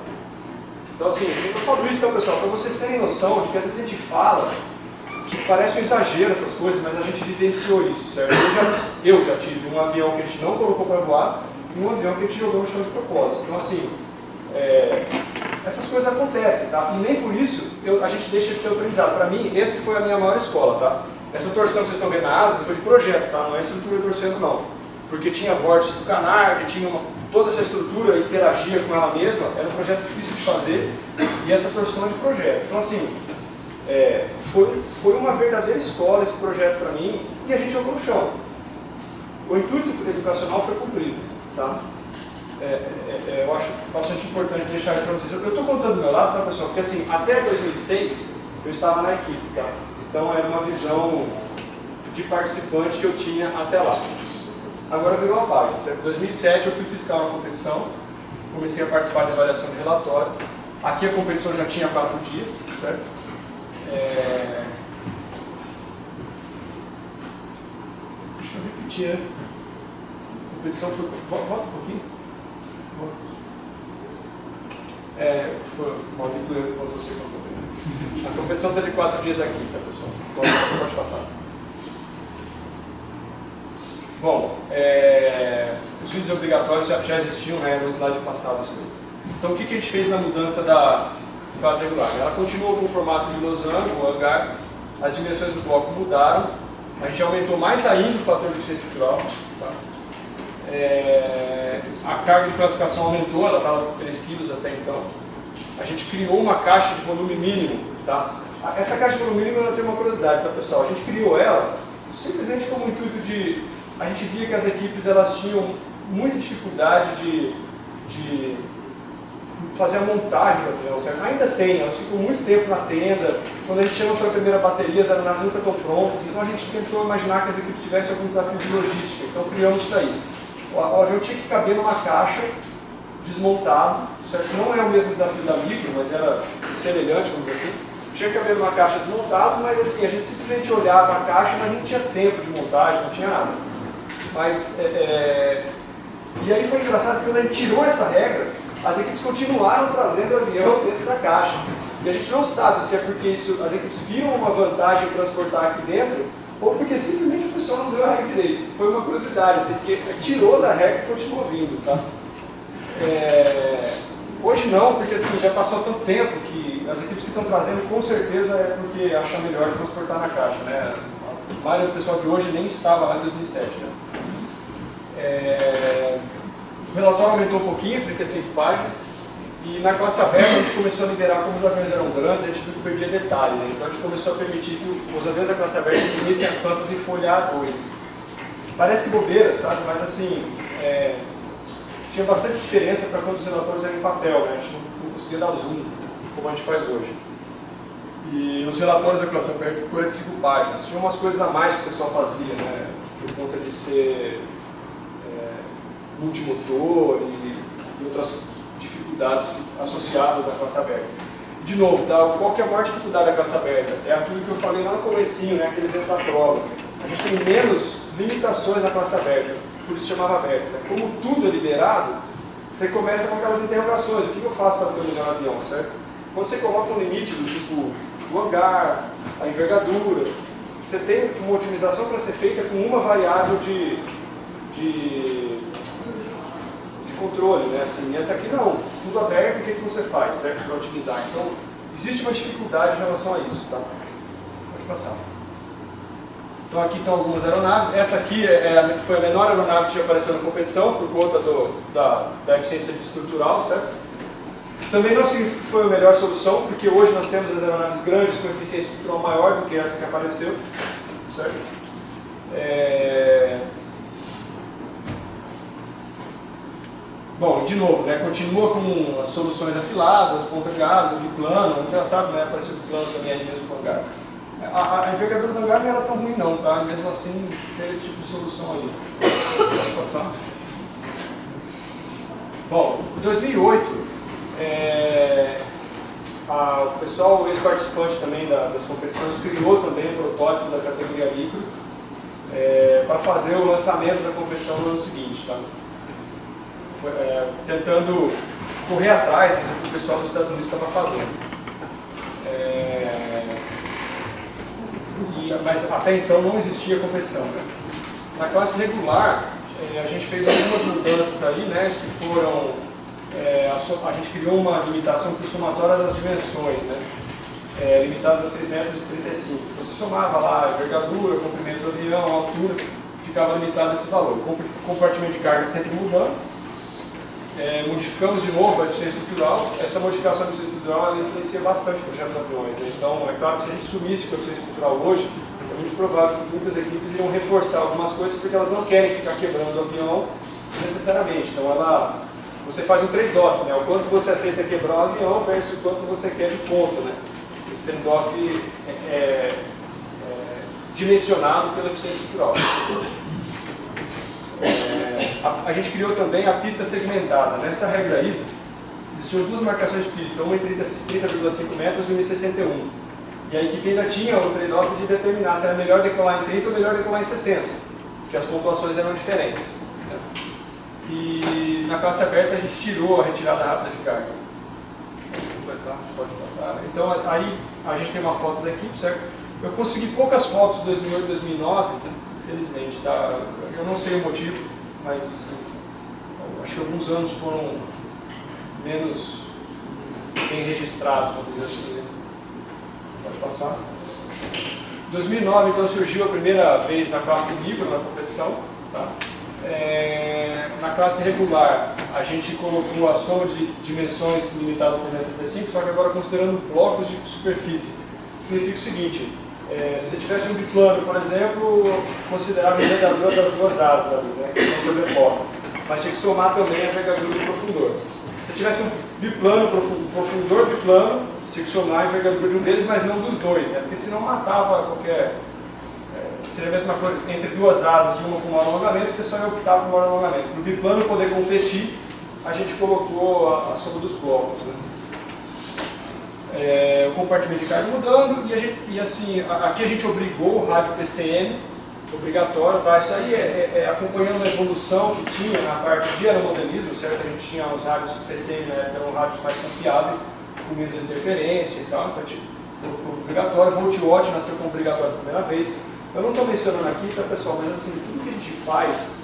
Então, assim, eu falo isso, então, pessoal, para vocês terem noção de que às vezes a gente fala que parece um exagero essas coisas, mas a gente vivenciou isso, certo? Eu já tive um avião que a gente não colocou para voar e um avião que a gente jogou no chão de propósito. Então, assim, essas coisas acontecem, tá? E nem por isso a gente deixa de ter aprendizado. Para mim, essa foi a minha maior escola, tá? Essa torção que vocês estão vendo na asa foi de projeto, tá? Não é estrutura torcendo, não. Porque tinha vórtice do canard, tinha toda essa estrutura interagia com ela mesma, era um projeto difícil de fazer, e essa torção é de projeto. Então, assim, foi uma verdadeira escola esse projeto para mim, e a gente jogou no chão. O intuito educacional foi cumprido, tá? Eu acho bastante importante deixar isso para vocês. Eu estou contando do meu lado, tá, pessoal? Porque assim, até 2006 eu estava na equipe, tá? Então era uma visão de participante que eu tinha até lá. Agora virou a página, certo? Em 2007 eu fui fiscal na competição, comecei a participar de avaliação de relatório. Aqui a competição já tinha 4 dias, certo? Deixa eu repetir. A competição foi... Volta um pouquinho. Foi maldito erro quando você contou. A competição teve 4 dias aqui, tá, pessoal? Pode passar. Bom, os vídeos obrigatórios já existiam, né, no slide passado. Então, o que a gente fez na mudança da classe regular? Ela continuou com o formato de losango, o hangar, as dimensões do bloco mudaram, a gente aumentou mais ainda o fator de eficiência estrutural. Tá? A carga de classificação aumentou, ela estava de 3 kg até então. A gente criou uma caixa de volume mínimo. Tá? Essa caixa de volume mínimo ela tem uma curiosidade, tá, pessoal? A gente criou ela simplesmente como intuito de... A gente via que as equipes elas tinham muita dificuldade de fazer a montagem do avião, certo? Ainda tem, elas ficam muito tempo na tenda. Quando a gente chama para a primeira bateria, as aeronaves nunca estão prontas. Então a gente tentou imaginar que as equipes tivessem algum desafio de logística. Então criamos isso daí. O avião tinha que caber numa caixa, desmontado, certo? Não é o mesmo desafio da micro, mas era semelhante, vamos dizer assim. Tinha que caber numa caixa desmontado, mas assim, a gente simplesmente olhava a caixa, mas não tinha tempo de montagem, não tinha nada. Mas, e aí foi engraçado que quando a gente tirou essa regra, as equipes continuaram trazendo o avião dentro da caixa. E a gente não sabe se é porque as equipes viram uma vantagem em transportar aqui dentro, ou porque simplesmente o pessoal não deu a regra direito. Foi uma curiosidade, assim, porque tirou da regra e continuou vindo. Tá? Hoje não, porque assim, já passou tanto tempo que as equipes que estão trazendo com certeza é porque acham melhor transportar na caixa. Né? A maioria do pessoal de hoje nem estava lá em 2007. Né? O relatório aumentou um pouquinho, 35 páginas, e na classe aberta a gente começou a liberar, como os aviões eram grandes, a gente viu que perdia detalhe, né? Então a gente começou a permitir que os aviões da classe aberta imprimissem as plantas em folha A2. Parece bobeira, sabe? Mas assim, tinha bastante diferença para quando os relatórios eram em papel, né? A gente não conseguia dar zoom, como a gente faz hoje. E nos relatórios da classe aberta, 45 páginas. Tinha umas coisas a mais que o pessoal fazia, né? Por conta de ser multimotor e outras dificuldades associadas à classe aberta. De novo, tá? Qual que é a maior dificuldade da classe aberta? É aquilo que eu falei lá no comecinho, né? Aquele exemplo da prova. A gente tem menos limitações na classe aberta, por isso chamava aberta. Né? Como tudo é liberado, você começa com aquelas interrogações. O que eu faço para terminar o avião, certo? Quando você coloca um limite do tipo o hangar, a envergadura, você tem uma otimização para ser feita com uma variável de controle, né? Assim, essa aqui não, tudo aberto, o que você faz, certo? Para otimizar. Então, existe uma dificuldade em relação a isso, tá? Pode passar. Então, aqui estão algumas aeronaves. Essa aqui foi a menor aeronave que apareceu na competição, por conta da eficiência estrutural, certo? Também não significa que foi a melhor solução, porque hoje nós temos as aeronaves grandes com eficiência estrutural maior do que essa que apareceu, certo? Bom, de novo, né, continua com as soluções afiladas, ponta de asa, biplano, engraçado, né, apareceu biplano também ali mesmo com o hangar. A envergadura do hangar não era tão ruim não, tá? Mesmo assim, tem esse tipo de solução aí. Pode passar. Bom, em 2008, o pessoal, o ex-participante também das competições, criou também um protótipo da categoria micro para fazer o lançamento da competição no ano seguinte, tá? Tentando correr atrás do que o pessoal dos Estados Unidos estava fazendo. Mas até então não existia competição, né? Na classe regular, a gente fez algumas mudanças aí, né, que foram... a gente criou uma limitação por somatória das dimensões, né, limitadas a 6,35 metros. Você somava lá a envergadura, o comprimento do avião, a altura, ficava limitado esse valor. O compartimento de carga sempre mudando. Modificamos de novo a eficiência estrutural. Essa modificação da eficiência estrutural ela influencia bastante o projeto dos aviões, né? Então, é claro que se a gente sumisse com a eficiência estrutural hoje, é muito provável que muitas equipes iriam reforçar algumas coisas porque elas não querem ficar quebrando o avião necessariamente. Então, você faz um trade-off, né? O quanto você aceita quebrar o avião versus o quanto você quer de ponto, né? Esse trade-off é dimensionado pela eficiência estrutural. A gente criou também a pista segmentada. Nessa regra aí, existiam duas marcações de pista, uma em 30,5 metros e uma em 61. E a equipe ainda tinha o trade-off de determinar se era melhor decolar em 30 ou melhor decolar em 60, porque as pontuações eram diferentes. Né? E na classe aberta a gente tirou a retirada rápida de carga. Pode passar. Então aí a gente tem uma foto da equipe, certo? Eu consegui poucas fotos de 2008 e 2009, infelizmente, tá? Eu não sei o motivo, mas acho que alguns anos foram menos bem registrados, vamos dizer assim. Né? Pode passar. Em 2009, então, surgiu a primeira vez a classe micro na competição. Tá? Na classe regular, a gente colocou a soma de dimensões limitadas a 135, só que agora considerando blocos de superfície. Significa o seguinte, se você tivesse um biplano, por exemplo, considerava a envergadura das duas asas ali, né, que estão sobrepostas, mas tinha que somar também a envergadura do profundor. Se você tivesse um biplano, profundor biplano, tinha que somar a envergadura de um deles, mas não dos dois, né, porque senão matava qualquer... seria a mesma coisa entre duas asas, uma com maior alongamento, o pessoal ia optar por maior alongamento. Para o biplano poder competir, a gente colocou a soma dos blocos. Né. O compartimento de carga mudando e assim, aqui a gente obrigou o rádio PCM, obrigatório, tá? Isso aí acompanhando a evolução que tinha na parte de aeromodelismo, certo? A gente tinha os rádios PCM, né, eram rádios mais confiáveis, com menos interferência e tal, então obrigatório, Volt-Watt nasceu como obrigatório pela primeira vez. Eu não estou mencionando aqui, tá, pessoal, mas assim, tudo que a gente faz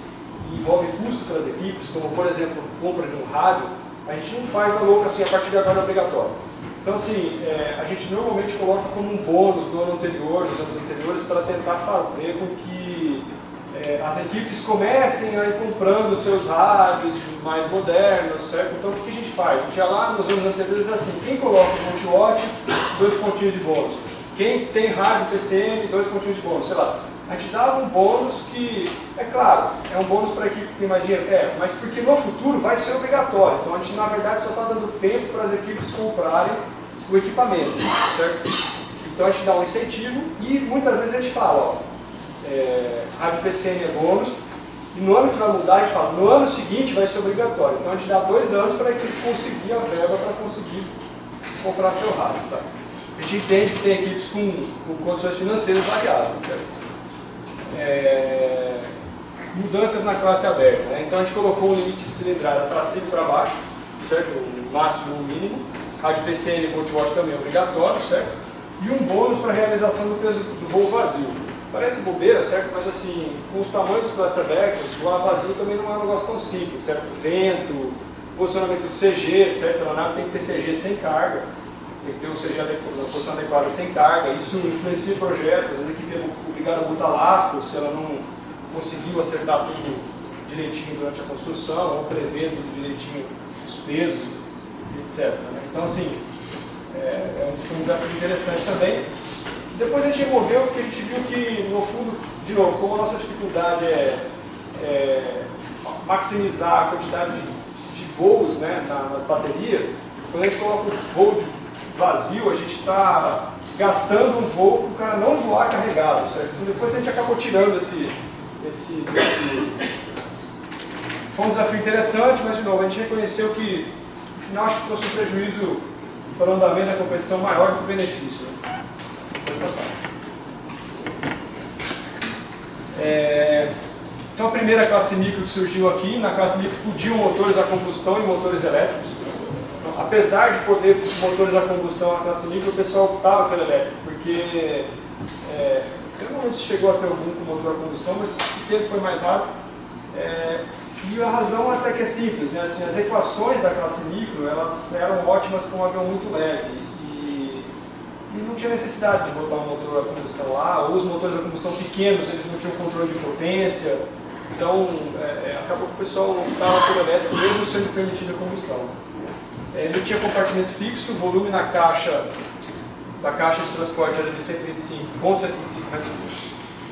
envolve custo para as equipes, como por exemplo, compra de um rádio, a gente não faz na louca assim, a partir de agora é obrigatório. Então, assim, a gente normalmente coloca como um bônus do ano anterior, dos anos anteriores, para tentar fazer com que as equipes comecem a ir comprando seus rádios mais modernos, certo? Então, o que a gente faz? A gente ia lá nos anos anteriores assim, quem coloca o Volt-Watt, 2 pontinhos de bônus. Quem tem rádio PCM, 2 pontinhos de bônus, sei lá. A gente dava um bônus que, é claro, é um bônus para a equipe que tem mais dinheiro, mas porque no futuro vai ser obrigatório. Então a gente, na verdade, só está dando tempo para as equipes comprarem o equipamento, certo? Então a gente dá um incentivo e muitas vezes a gente fala, rádio PCM é bônus, e no ano que vai mudar a gente fala, no ano seguinte vai ser obrigatório. Então a gente dá 2 anos para a equipe conseguir a verba para conseguir comprar seu rádio, tá? A gente entende que tem equipes com condições financeiras variadas, certo? Mudanças na classe aberta, né? Então a gente colocou o limite de cilindrada para cima e para baixo, certo? O máximo e o mínimo. Rádio PCM e Volt-Watt também é obrigatório, certo? E um bônus para a realização do peso do voo vazio. Parece bobeira, certo? Mas assim, com os tamanhos das classes abertas, voar vazio também não é um negócio tão simples, certo? Vento, posicionamento de CG, certo? A nave tem que ter CG sem carga. Tem que ter um CG na posição adequada sem carga, isso influencia o projeto, às vezes a equipe é obrigada a botar lastro se ela não conseguiu acertar tudo direitinho durante a construção, ou prever tudo direitinho, os pesos e etc. Né? Então, assim, foi um desafio interessante também. Depois a gente removeu porque a gente viu que, no fundo, de novo, como a nossa dificuldade é maximizar a quantidade de voos, né, nas baterias, quando a gente coloca o voo vazio, a gente está gastando um voo para o cara não voar carregado, certo? Então, depois a gente acabou tirando esse desafio. Foi um desafio interessante, mas de novo, a gente reconheceu que no final acho que trouxe um prejuízo para o andamento da competição maior do que o benefício. Né? Pode passar. Então a primeira classe micro que surgiu aqui, na classe micro podiam motores a combustão e motores elétricos. Então, apesar de poder motores a combustão na classe micro, o pessoal optava pelo elétrico, porque eu não sei se chegou a ter algum com motor a combustão, mas o que teve foi mais rápido. E a razão até que é simples, né? Assim, as equações da classe micro, elas eram ótimas para um avião muito leve e não tinha necessidade de botar um motor a combustão lá, ou os motores a combustão pequenos, eles não tinham controle de potência, então acabou que o pessoal optava pelo elétrico, mesmo sendo permitida a combustão. Ele tinha compartimento fixo, o volume na caixa da caixa de transporte era de 125,125 metros cúbicos.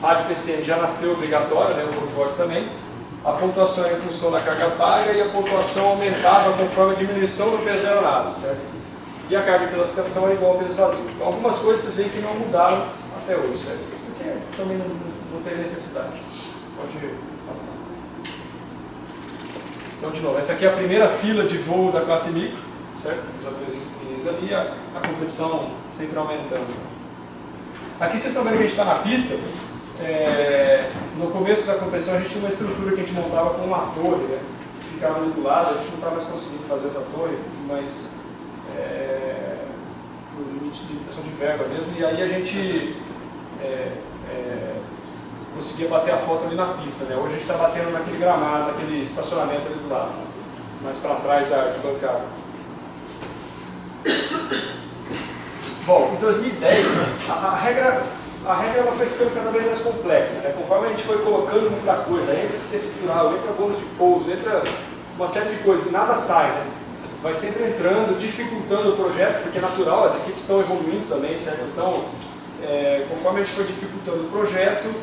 A de PCM já nasceu obrigatória, né? O Road também. A pontuação era em função da carga paga e a pontuação aumentava conforme a diminuição do peso da aeronave, certo? E a carga de classificação era igual ao peso vazio. Então, algumas coisas vocês veem que não mudaram até hoje, certo? Porque também não teve necessidade. Pode passar. Então, de novo, essa aqui é a primeira fila de voo da classe micro, certo? Os aviões pequeninos ali, a competição sempre aumentando. Aqui vocês estão vendo que a gente está na pista. No começo da competição a gente tinha uma estrutura que a gente montava com uma torre, né? Que ficava ali do lado, a gente não estava mais conseguindo fazer essa torre, mas por limitação de verba mesmo, e aí a gente conseguia bater a foto ali na pista, né? Hoje a gente está batendo naquele gramado, naquele estacionamento ali do lado, mais para trás da bancada. Bom, em 2010 a regra ela foi ficando cada vez mais complexa, né? Conforme a gente foi colocando muita coisa, entra eficiência estrutural, entra bônus de pouso, entra uma série de coisas, e nada sai, né? Vai sempre entrando, dificultando o projeto, porque é natural, as equipes estão evoluindo também, certo? Então, conforme a gente foi dificultando o projeto,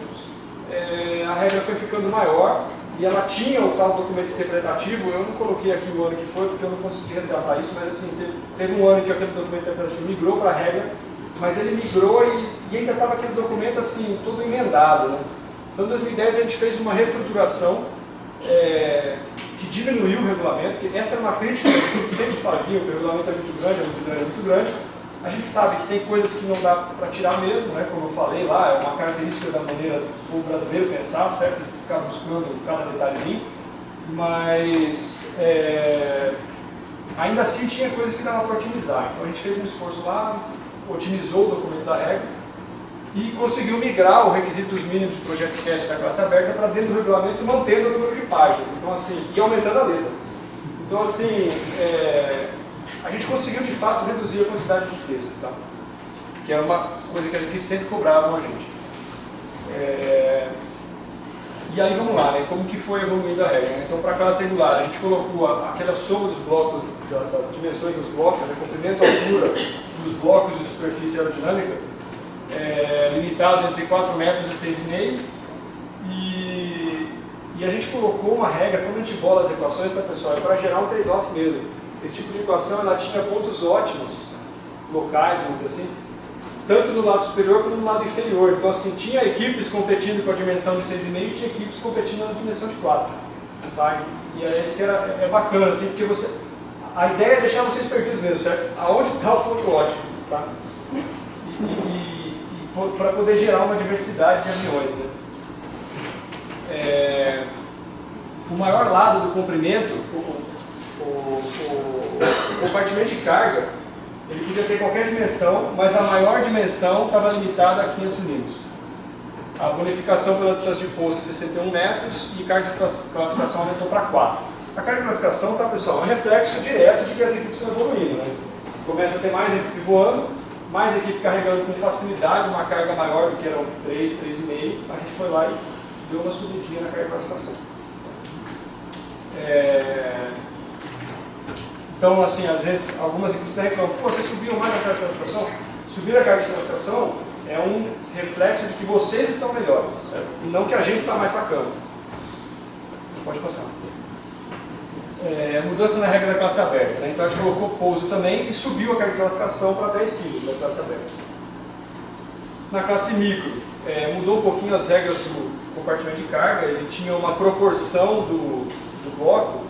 a regra foi ficando maior, e ela tinha o tal documento interpretativo. Eu não coloquei aqui o ano que foi, porque eu não consegui resgatar isso, mas assim, teve um ano que aquele documento interpretativo migrou para a regra, mas ele migrou e ainda estava aquele documento assim, todo emendado, né? Então em 2010 a gente fez uma reestruturação que diminuiu o regulamento, porque essa era uma crítica que a gente sempre fazia, o regulamento é muito grande, é muito grande, é muito grande. A gente sabe que tem coisas que não dá para tirar mesmo, né? Como eu falei lá, é uma característica da maneira do povo brasileiro pensar, certo? Ficar buscando cada detalhezinho, mas ainda assim tinha coisas que dava para otimizar. Então a gente fez um esforço lá, otimizou o documento da regra e conseguiu migrar os requisitos mínimos de projeto de teste da classe aberta para dentro do regulamento, mantendo o número de páginas, então assim, e aumentando a letra. Então assim, a gente conseguiu de fato reduzir a quantidade de texto, tá? Que era uma coisa que as equipes sempre cobravam a gente. E aí vamos lá, né? Como que foi evoluindo a regra? Então, para a classe regular, a gente colocou aquela soma dos blocos, das dimensões dos blocos, né? Comprimento e altura dos blocos de superfície aerodinâmica, limitado entre 4 metros e 6,5. E a gente colocou uma regra, quando a gente bola as equações, tá, pessoal? É para gerar um trade-off mesmo. Esse tipo de equação ela tinha pontos ótimos, locais, vamos dizer assim, tanto no lado superior como no lado inferior. Então, assim, tinha equipes competindo com a dimensão de 6,5 e tinha equipes competindo na dimensão de 4. Tá? E esse que é bacana, assim, porque a ideia é deixar vocês perdidos mesmo, certo? Aonde está o ponto ótimo, tá? Para poder gerar uma diversidade de aviões, né? O maior lado do comprimento, o compartimento de carga, ele podia ter qualquer dimensão, mas a maior dimensão estava limitada a 500 milímetros. A bonificação pela distância de pouso é 61 metros e carga de classificação aumentou para 4. A carga de classificação, tá, pessoal, é um reflexo direto de que as equipes estão evoluindo, né? Começa a ter mais equipe voando, mais equipe carregando com facilidade, uma carga maior do que eram 3, 3,5. A gente foi lá e deu uma subidinha na carga de classificação. Então, assim, às vezes, algumas equipes até reclamam, pô, vocês subiram mais a carga de translocação? Subir a carga de translocação é um reflexo de que vocês estão melhores, certo? E não que a gente está mais sacando. Pode passar. Mudança na regra da classe aberta, né? Então a gente colocou pouso também e subiu a carga de classificação para 10 kg da classe aberta. Na classe micro, mudou um pouquinho as regras do compartimento de carga, ele tinha uma proporção do bloco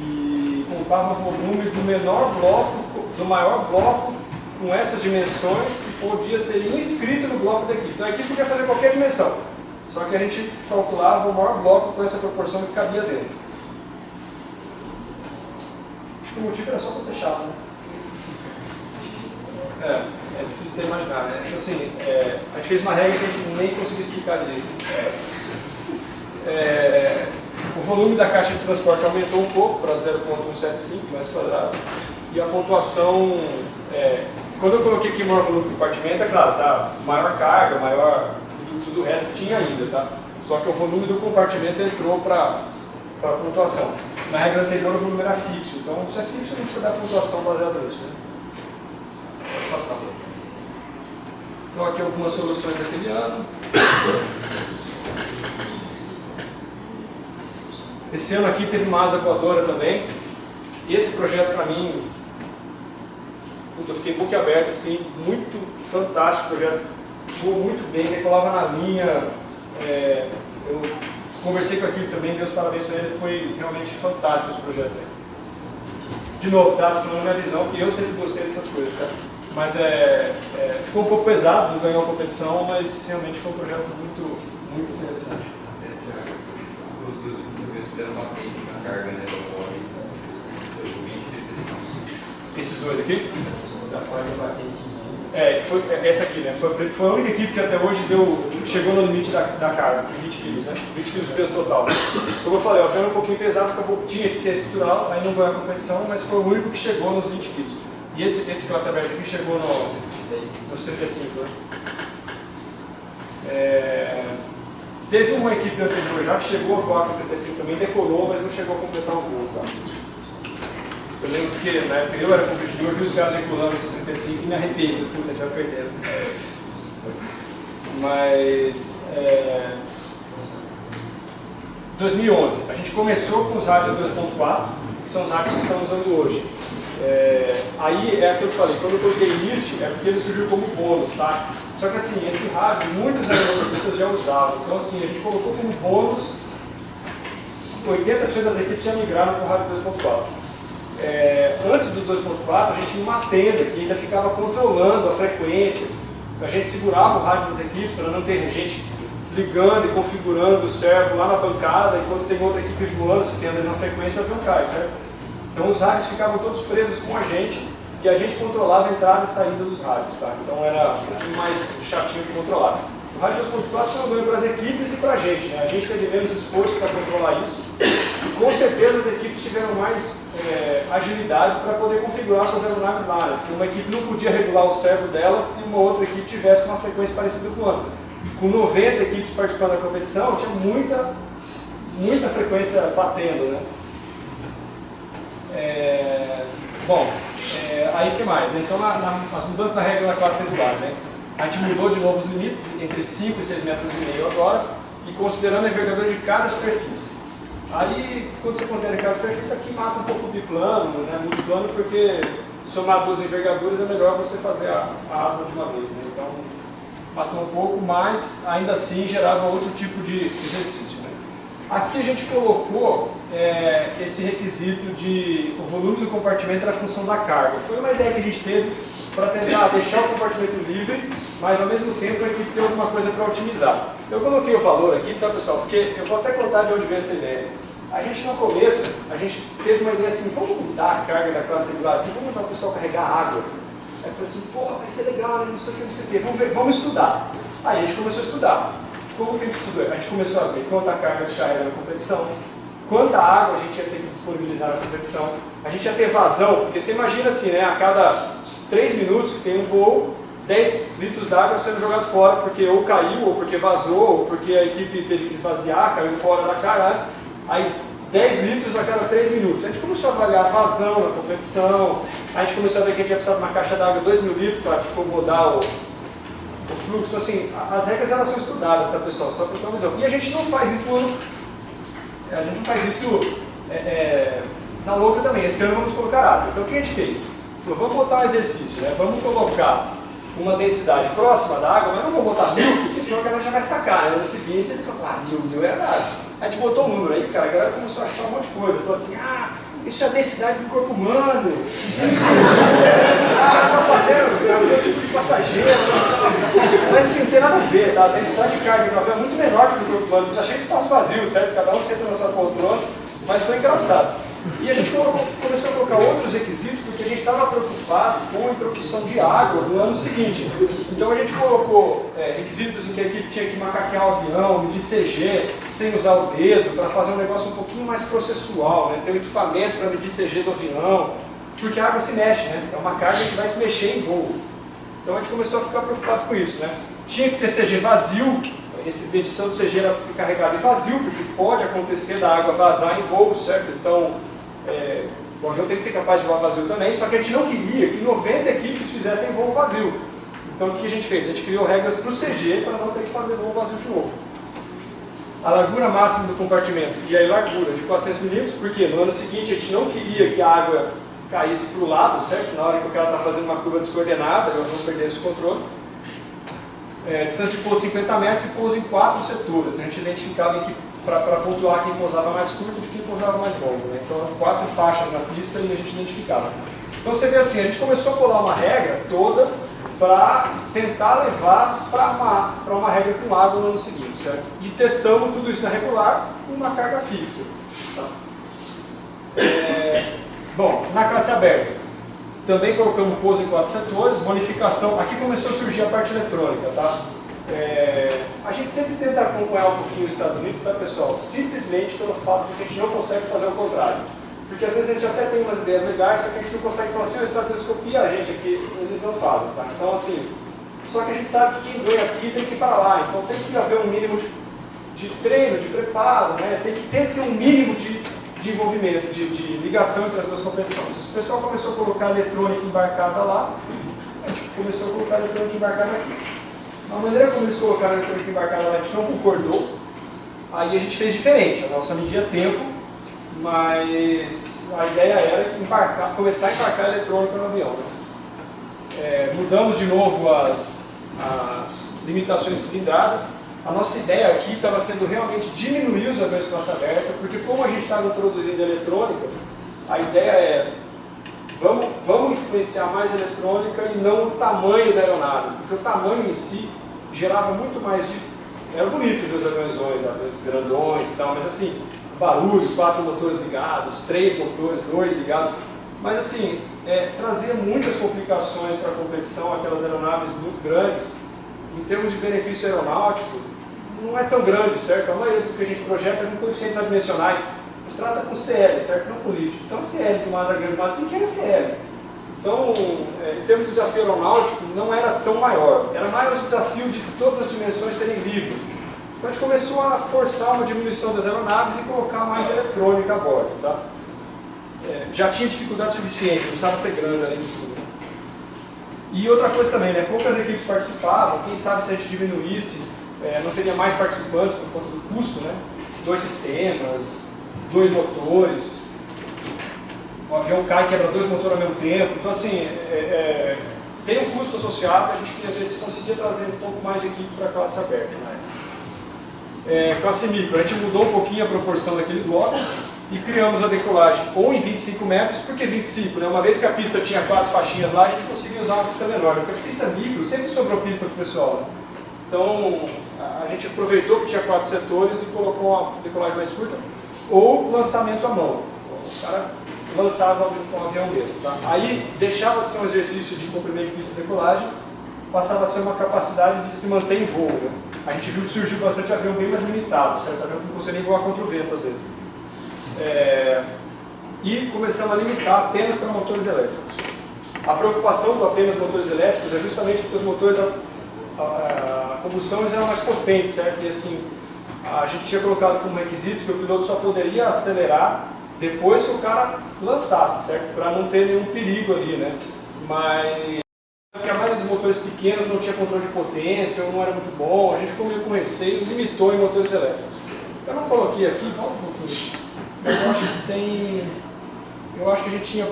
e contava o volume do menor bloco, do maior bloco com essas dimensões que podia ser inscrito no bloco da equipe. Então a equipe podia fazer qualquer dimensão, só que a gente calculava o maior bloco com essa proporção que cabia dentro. Acho que o motivo era só para ser chato, né? É difícil de imaginar, né? Então assim, a gente fez uma regra que a gente nem conseguiu explicar direito. O volume da caixa de transporte aumentou um pouco para 0,175 metros quadrados e a pontuação, quando eu coloquei aqui o maior volume do compartimento, é claro, tá? Maior carga, maior, tudo o resto tinha ainda, tá? Só que o volume do compartimento entrou para a pontuação. Na regra anterior o volume era fixo, então se é fixo não precisa dar pontuação baseada nisso, né? Pode passar. Então aqui algumas soluções daquele ano. Esse ano aqui teve uma asa voadora também. Esse projeto para mim, eu fiquei boquiaberto, assim, muito fantástico o projeto. Voou muito bem, decolava na linha. Eu conversei com aquilo também, dei os parabéns para ele, foi realmente fantástico esse projeto aí. De novo, tá? Falando minha visão, que eu sempre gostei dessas coisas, tá? Mas ficou um pouco pesado, não ganhou a competição, mas realmente foi um projeto muito, muito interessante. Carga, né? Esses dois aqui? Da forma patente. Essa aqui, né? Foi a única equipe que até hoje chegou no limite da carga, 20 kg, né? 20 kg de peso total. Como eu falei, foi um pouquinho pesado, tinha eficiência estrutural, aí não ganhou a competição, mas foi o único que chegou nos 20 kg. E esse classe aberta aqui chegou nos 35, né? Teve uma equipe anterior já que chegou a voar com 35 também, decolou, mas não chegou a completar o voo, tá? Eu lembro que na época eu era competidor, vi os caras decolando com 35 e me arrependo, puta, já perdendo. Mas 2011, a gente começou com os rádios 2.4, que são os rádios que estamos usando hoje. Aí é aquilo que eu falei, quando eu coloquei início, é porque ele surgiu como bônus, tá? Só que assim, esse rádio, muitos aeromobilistas já usavam, então assim, a gente colocou como bônus, 80% das equipes já migraram para o rádio 2.4. Antes do 2.4, a gente tinha uma tenda que ainda ficava controlando a frequência, a gente segurava o rádio das equipes para não ter gente ligando e configurando o servo lá na bancada, enquanto tem outra equipe voando, se tem a mesma frequência, o avião cai, certo? Então os rádios ficavam todos presos com a gente e a gente controlava a entrada e saída dos rádios, tá? Então era um pouquinho mais chatinho de controlar. O rádio 2.4 foi um ganho para as equipes e para a gente, né? A gente teve menos esforço para controlar isso e com certeza as equipes tiveram mais agilidade para poder configurar suas aeronaves lá, né? Porque uma equipe não podia regular o servo dela se uma outra equipe tivesse uma frequência parecida com a outra. Com 90 equipes participando da competição, tinha muita frequência batendo, né? Aí o que mais, né? Então as mudanças na regra da classe regular, né? A gente mudou de novo os limites entre 5 e 6,5 metros agora e considerando a envergadura de cada superfície. Aí, quando você considera cada superfície, aqui mata um pouco o biplano, né? Multiplano, porque somar duas envergaduras é melhor você fazer a asa de uma vez, né? Então, matou um pouco, mas ainda assim gerava outro tipo de exercício, né? Aqui a gente colocou esse requisito de o volume do compartimento era a função da carga. Foi uma ideia que a gente teve para tentar deixar o compartimento livre, mas ao mesmo tempo a equipe ter alguma coisa para otimizar. Eu coloquei o valor aqui, tá, pessoal? Porque eu vou até contar de onde veio essa ideia. A gente no começo, a gente teve uma ideia assim, vamos mudar a carga da classe regular, assim, vamos mandar o pessoal carregar água. Aí eu falei assim, pô, vai ser legal, né? Não sei o que, não sei o que, vamos estudar. Aí a gente começou a estudar. Como que a gente estudou? A gente começou a ver quanta carga se carrega na competição, quanta água a gente ia ter que disponibilizar na competição, a gente ia ter vazão, porque você imagina assim, né? A cada 3 minutos que tem um voo, 10 litros d'água sendo jogado fora, porque ou caiu, ou porque vazou, ou porque a equipe teve que esvaziar, caiu fora da carga. Aí 10 litros a cada 3 minutos. A gente começou a avaliar a vazão na competição, a gente começou a ver que a gente ia precisar de uma caixa d'água 2.000 litros para acomodar o fluxo. Assim, as regras elas são estudadas, tá, pessoal? Só para ter uma visão. E a gente não faz isso a gente não faz isso na louca também. Esse ano vamos colocar água. Então o que a gente fez? Falou, vamos botar um exercício, né? Vamos colocar uma densidade próxima da água, mas não vamos botar 1000, porque senão a galera já vai sacar, né? No seguinte eles vão falar, 1000 é nada. A gente botou um número aí, cara, a galera começou a achar um monte de coisa. Falou assim, isso é a densidade do corpo humano. Tá fazendo, é um tipo de passageiro. Mas assim, não tem nada a ver, tá? A densidade de carga no avião é muito menor que o corpo humano. Tá cheio de espaço vazio, certo? Cada um senta na sua poltrona, mas foi engraçado. E a gente começou a colocar outros requisitos porque a gente estava preocupado com a introdução de água no ano seguinte. Então a gente colocou requisitos em que a equipe tinha que macaquear o avião, medir CG sem usar o dedo, para fazer um negócio um pouquinho mais processual, né? Ter um equipamento para medir CG do avião, porque a água se mexe, né? É uma carga que vai se mexer em voo. Então a gente começou a ficar preocupado com isso, né? Tinha que ter CG vazio, essa medição do CG era carregada em vazio, porque pode acontecer da água vazar em voo, certo? Então o avião tem que ser capaz de voar vazio também, só que a gente não queria que 90 equipes fizessem voo vazio. Então o que a gente fez? A gente criou regras para o CG para não ter que fazer voo vazio de novo. A largura máxima do compartimento e a largura de 400 milímetros, porque no ano seguinte a gente não queria que a água caísse para o lado, certo? Na hora que o cara está fazendo uma curva descoordenada, eu não perdesse o controle. Distância de pouso 50 metros e pouso em 4 setores. A gente identificava para pontuar quem pousava mais curto de quem pousava mais longo, né? Então, 4 faixas na pista e a gente identificava. Então, você vê assim, a gente começou a colar uma regra toda para tentar levar para uma regra com água no ano seguinte, certo? E testamos tudo isso na regular com uma carga fixa. Tá? Bom, na classe aberta, também colocamos pouso em 4 setores, bonificação. Aqui começou a surgir a parte eletrônica, tá? A gente sempre tenta acompanhar um pouquinho os Estados Unidos, tá, pessoal? Simplesmente pelo fato de que a gente não consegue fazer o contrário. Porque às vezes a gente até tem umas ideias legais, só que a gente não consegue falar assim, os Estados Unidos copia a gente aqui, eles não fazem, tá? Então assim, só que a gente sabe que quem ganha aqui tem que ir para lá, então tem que haver um mínimo de treino, de preparo, né? Tem que ter um mínimo de envolvimento, de ligação entre as duas competições. O pessoal começou a colocar eletrônica embarcada lá, a gente começou a colocar eletrônica embarcada aqui. A maneira como eles colocaram a eletrônica embarcada lá, a gente não concordou, aí a gente fez diferente, a nossa media tempo, mas a ideia era começar a embarcar a eletrônica no avião. Né? Mudamos de novo as limitações de cilindrada. A nossa ideia aqui estava sendo realmente diminuir os aviões de classe aberta, porque como a gente estava introduzindo a eletrônica, a ideia é vamos influenciar mais a eletrônica e não o tamanho da aeronave, porque o tamanho em si gerava muito mais era bonito ver os aviões grandões e tal, mas assim, barulho, 4 motores ligados, 3 motores, 2 ligados, mas assim, trazia muitas complicações para a competição, aquelas aeronaves muito grandes. Em termos de benefício aeronáutico, não é tão grande, certo? A maioria do que a gente projeta é com coeficientes adimensionais. A gente trata com CL, certo? Não com líquido. Então, CL de massa grande, massa pequena é CL. Então, em termos de desafio aeronáutico, não era tão maior. Era mais o desafio de todas as dimensões serem livres. Então, a gente começou a forçar uma diminuição das aeronaves e colocar mais eletrônica a bordo, tá? Já tinha dificuldade suficiente, não precisava ser grande além de tudo. E outra coisa também, né? Poucas equipes participavam, quem sabe se a gente diminuísse, não teria mais participantes por conta do custo, né? 2 sistemas, 2 motores, o avião cai e quebra 2 motores ao mesmo tempo, então assim, tem um custo associado, a gente queria ver se conseguia trazer um pouco mais de equipe para a classe aberta, né? Classe micro, a gente mudou um pouquinho a proporção daquele bloco, e criamos a decolagem ou em 25 metros, por que 25? Né? Uma vez que a pista tinha 4 faixinhas lá, a gente conseguia usar uma pista menor, porque a pista micro sempre sobrou pista para o pessoal. Né? Então, a gente aproveitou que tinha 4 setores e colocou uma decolagem mais curta, ou lançamento à mão. O cara lançava com o avião mesmo. Tá? Aí, deixava de ser um exercício de comprimento de pista de decolagem, passava a ser uma capacidade de se manter em voo. Né? A gente viu que surgiu bastante avião bem mais limitado, certo? Avião que não conseguia nem voar contra o vento, às vezes. E começamos a limitar apenas para motores elétricos. A preocupação do apenas motores elétricos é justamente porque os motores, a combustão eles eram mais potentes, certo? E assim, a gente tinha colocado como requisito que o piloto só poderia acelerar depois que o cara lançasse, certo? Para não ter nenhum perigo ali, né? Mas porque a maioria dos motores pequenos não tinha controle de potência, ou não era muito bom, a gente ficou meio com receio e limitou em motores elétricos. Eu não coloquei aqui, volta um pouquinho, mas eu acho que tem... Eu acho que a gente tinha...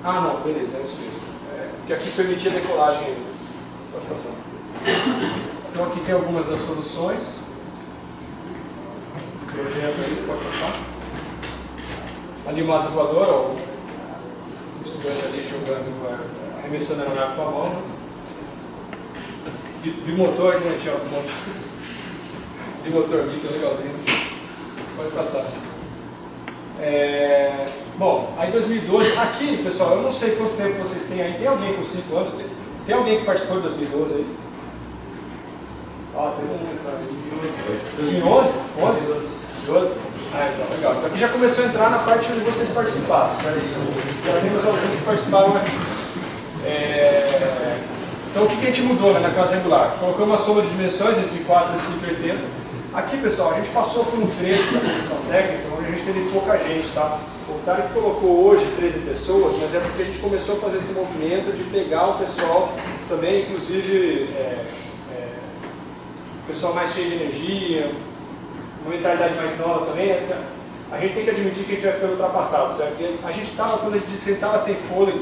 Ah não, beleza, é isso mesmo. Porque aqui permitia decolagem ainda. Pode passar. Então aqui tem algumas das soluções. Projeto aí, pode passar. Ali massa voadora, ó, o estudante ali jogando, arremessando a aeronave com a mão. Né? Bimotor, né, tinha bimotor bico, legalzinho. Pode passar. Bom, aí 2012, aqui pessoal, eu não sei quanto tempo vocês têm aí. Tem alguém com 5 anos? Tem alguém que participou de 2012 aí? Tem um. 2011? 11? 12? Então, legal. Então aqui já começou a entrar na parte onde vocês participaram. Já temos alguns que participaram aqui. Então o que a gente mudou, né, na classe regular? Colocamos uma soma de dimensões entre 4 e 5,80. Aqui, pessoal, a gente passou por um trecho da comissão técnica onde a gente teve pouca gente, tá? O Tarek colocou hoje 13 pessoas, mas é porque a gente começou a fazer esse movimento de pegar o pessoal também, inclusive o pessoal mais cheio de energia, uma mentalidade mais nova também. A gente tem que admitir que a gente vai ficando ultrapassado, certo? Porque a gente estava, quando a gente disse que ele estava sem fôlego,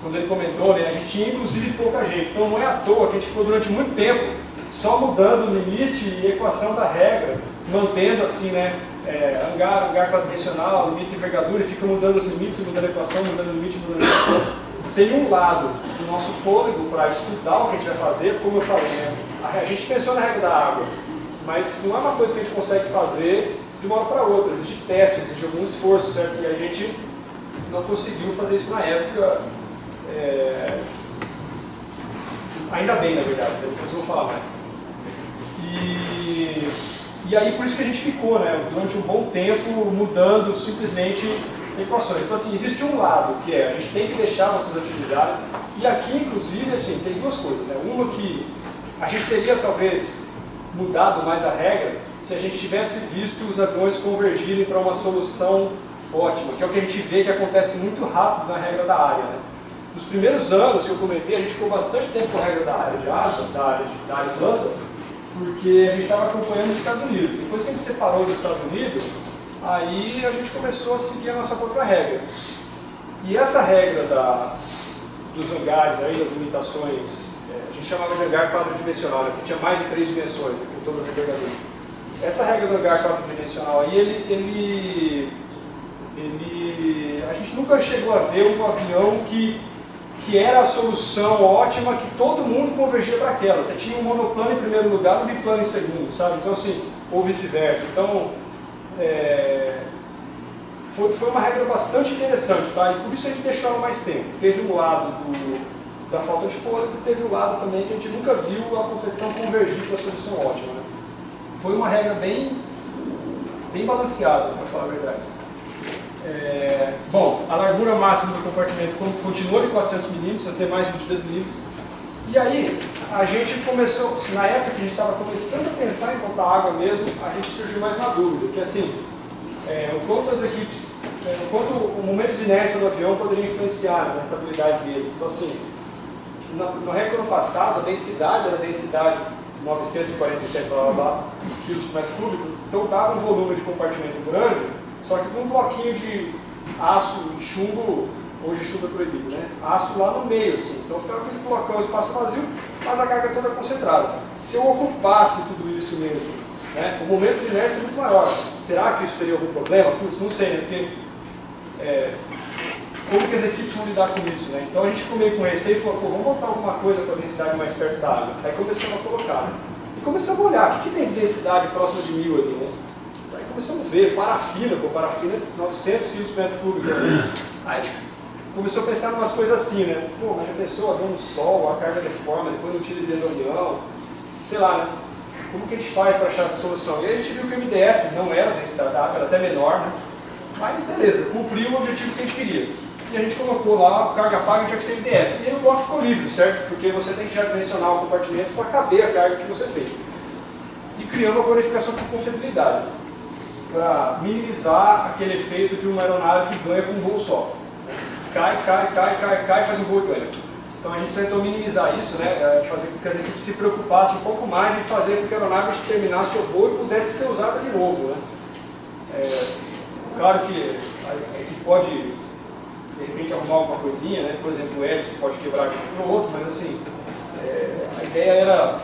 quando ele comentou, né, a gente tinha inclusive pouca gente. Então não é à toa que a gente ficou durante muito tempo só mudando o limite e equação da regra, mantendo assim, né, hangar quadridimensional, limite de envergadura, e fica mudando os limites, mudando a equação, mudando o limite, mudando a equação. Tem um lado do nosso fôlego para estudar o que a gente vai fazer, como eu falei, né, a gente pensou na regra da água, mas não é uma coisa que a gente consegue fazer de uma hora para outra, exige testes, exige algum esforço, certo? E a gente não conseguiu fazer isso na época, ainda bem, na verdade, depois eu vou falar mais. E aí por isso que a gente ficou, né, durante um bom tempo mudando simplesmente equações. Então assim, existe um lado que a gente tem que deixar vocês utilizarem, e aqui inclusive assim, tem duas coisas, né? Uma que a gente teria talvez mudado mais a regra se a gente tivesse visto os aviões convergirem para uma solução ótima, que é o que a gente vê que acontece muito rápido na regra da área, né? Nos primeiros anos que eu comentei, a gente ficou bastante tempo com a regra da área de asa, da área planta, porque a gente estava acompanhando os Estados Unidos. Depois que a gente separou dos Estados Unidos, aí a gente começou a seguir a nossa própria regra. E essa regra dos hangares, aí, das limitações, a gente chamava de hangar quadridimensional, que tinha mais de 3 dimensões, com todas as envergaduras. Essa regra do hangar quadridimensional aí, a gente nunca chegou a ver um avião que era a solução ótima, que todo mundo convergia para aquela. Você tinha um monoplano em primeiro lugar, um biplano em segundo, sabe? Então assim, ou vice-versa. Então, foi uma regra bastante interessante, tá? E por isso a gente deixou ela mais tempo. Teve um lado da falta de fôlego, teve um lado também que a gente nunca viu a competição convergir para a solução ótima, né? Foi uma regra bem balanceada, para falar a verdade. Bom, a largura máxima do compartimento continua de 400 mm, as demais medidas livres. E aí, a gente começou, na época que a gente estava começando a pensar em contar água mesmo, a gente surgiu mais uma dúvida, que assim, o quanto as equipes, o quanto o momento de inércia do avião poderia influenciar na estabilidade deles. Então assim, no regra ano passado, a densidade era a densidade 947 kg por metro cúbico, então dava um volume de compartimento grande, só que com um bloquinho de aço e chumbo, hoje chumbo é proibido, né? Aço lá no meio, assim. Então ficava aquele blocão, espaço vazio, mas a carga toda concentrada. Se eu ocupasse tudo isso mesmo, né, o momento de inércia é muito maior. Será que isso teria algum problema? Putz, não sei, né? Porque como que as equipes vão lidar com isso, né? Então a gente ficou meio com receio e falou, pô, vamos botar alguma coisa com a densidade mais perto da água. Aí começamos a colocar, né? E começamos a olhar, o que tem de densidade próxima de 1000 ali, né? Aí começamos a ver, parafina é 900 kg por metro cúbico. Aí a gente começou a pensar em umas coisas assim, né? Pô, mas a pessoa dando sol, a carga deforma, depois não tira de dentro do avião, sei lá, né? Como que a gente faz para achar essa solução? E aí a gente viu que o MDF não era densidade da água, era até menor, né? Mas beleza, cumpriu o objetivo que a gente queria. E a gente colocou lá, a carga paga tinha que ser MDF. E aí o bloco ficou livre, certo? Porque você tem que já dimensionar o compartimento para caber a carga que você fez. e criamos a bonificação por confiabilidade, para minimizar aquele efeito de uma aeronave que ganha com um voo só. Cai, faz um voo e ganha. Então a gente tentou minimizar isso, né, fazer com que as equipes se preocupassem um pouco mais em fazer com que a aeronave terminasse o voo e pudesse ser usada de novo. Né. Claro que a equipe pode, de repente, arrumar alguma coisinha, né, por exemplo, o hélice pode quebrar de um para o outro, mas assim, a ideia era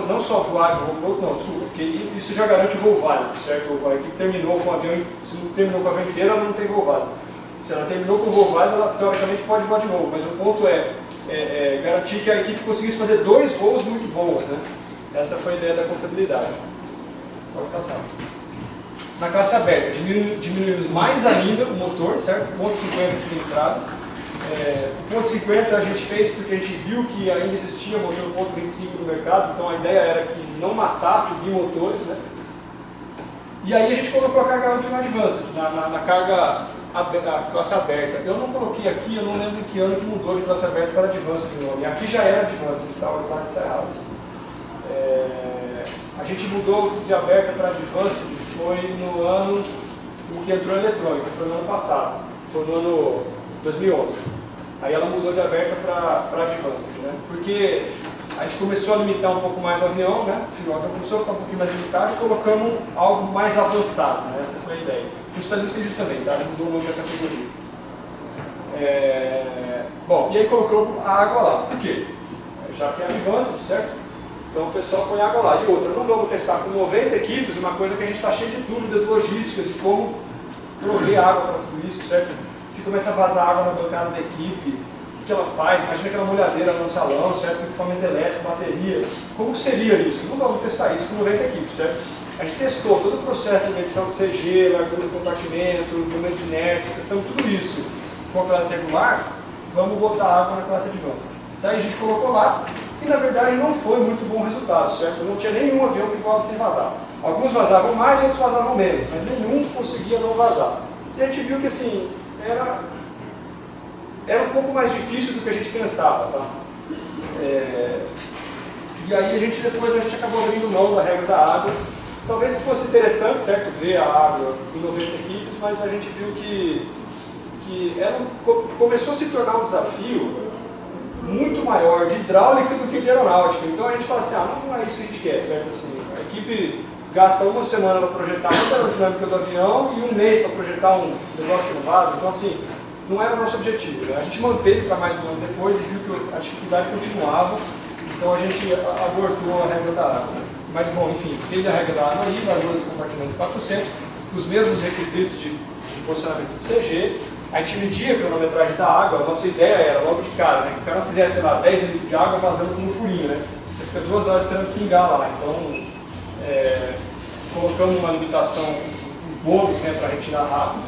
não só voar de um voo para o outro, não, desculpa, porque isso já garante o voo válido, certo? A equipe terminou com o avião, se não terminou com o avião inteiro, ela não tem voo válido. Se ela terminou com o voo válido, ela teoricamente pode voar de novo, mas o ponto é garantir que a equipe conseguisse fazer 2 voos muito bons, né? Essa foi a ideia da confiabilidade. Pode passar. Na classe aberta, diminuímos mais ainda o motor, certo? 0,50 cilindradas. O 0,50 a gente fez porque a gente viu que ainda existia motor 0,25 no mercado, então a ideia era que não matasse bimotores, né? E aí a gente colocou a carga Ultimate Advanced na carga classe aberta. Eu não coloquei aqui, eu não lembro em que ano que mudou de classe aberta para Advanced de nome. Aqui já era Advanced, então o slide está errado. A gente mudou de aberta para Advanced foi no ano em que entrou a eletrônica, foi no ano passado, foi no ano 2011. Aí ela mudou de aberta para Advanced, né? Porque a gente começou a limitar um pouco mais o avião, né? O avião começou a ficar um pouquinho mais limitado e colocamos algo mais avançado, né? Essa foi a ideia. Nos Estados Unidos fez isso também, tá? Mudou o nome da categoria. Bom, e aí colocou a água lá. Por quê? Já que é Advanced, certo? Então o pessoal põe água lá. E outra, não vamos testar com 90 equipes, uma coisa que a gente está cheio de dúvidas logísticas de como prover água para tudo isso, certo? Se começa a vazar água na bancada da equipe, o que ela faz? Imagina aquela molhadeira no salão, certo? Com equipamento elétrico, bateria. Como que seria isso? Não vamos testar isso com 90 equipes, certo? A gente testou todo o processo de medição de CG, largura do compartimento, momento de inércia, questão de tudo isso com a classe regular, vamos botar água na classe Advanced. Daí a gente colocou lá e na verdade não foi muito bom resultado, certo? Não tinha nenhum avião que voava sem vazar. Alguns vazavam mais, outros vazavam menos, mas nenhum conseguia não vazar. E a gente viu que assim, era um pouco mais difícil do que a gente pensava, tá? E aí depois a gente acabou abrindo mão da regra da água. Talvez fosse interessante, certo, ver a água em 90 equipes, mas a gente viu que começou a se tornar um desafio muito maior de hidráulica do que de aeronáutica. Então a gente fala assim, não é isso que a gente quer, certo? Assim, a equipe gasta uma semana para projetar toda a aerodinâmica do avião e um mês para projetar um negócio que não vaza. Então assim, não era o nosso objetivo, né? A gente manteve para mais um ano depois e viu que a dificuldade continuava, então a gente abortou a regra da água. Mas bom, enfim, teve a regra da água aí, largura do compartimento 400, os mesmos requisitos de posicionamento do CG. A gente media a cronometragem da água, a nossa ideia era logo de cara, né? Que o cara fizesse, sei lá, 10 litros de água vazando como um furinho, né? Você fica 2 horas esperando pingar lá. Então, colocamos uma limitação, um bônus, né, para retirar rápido.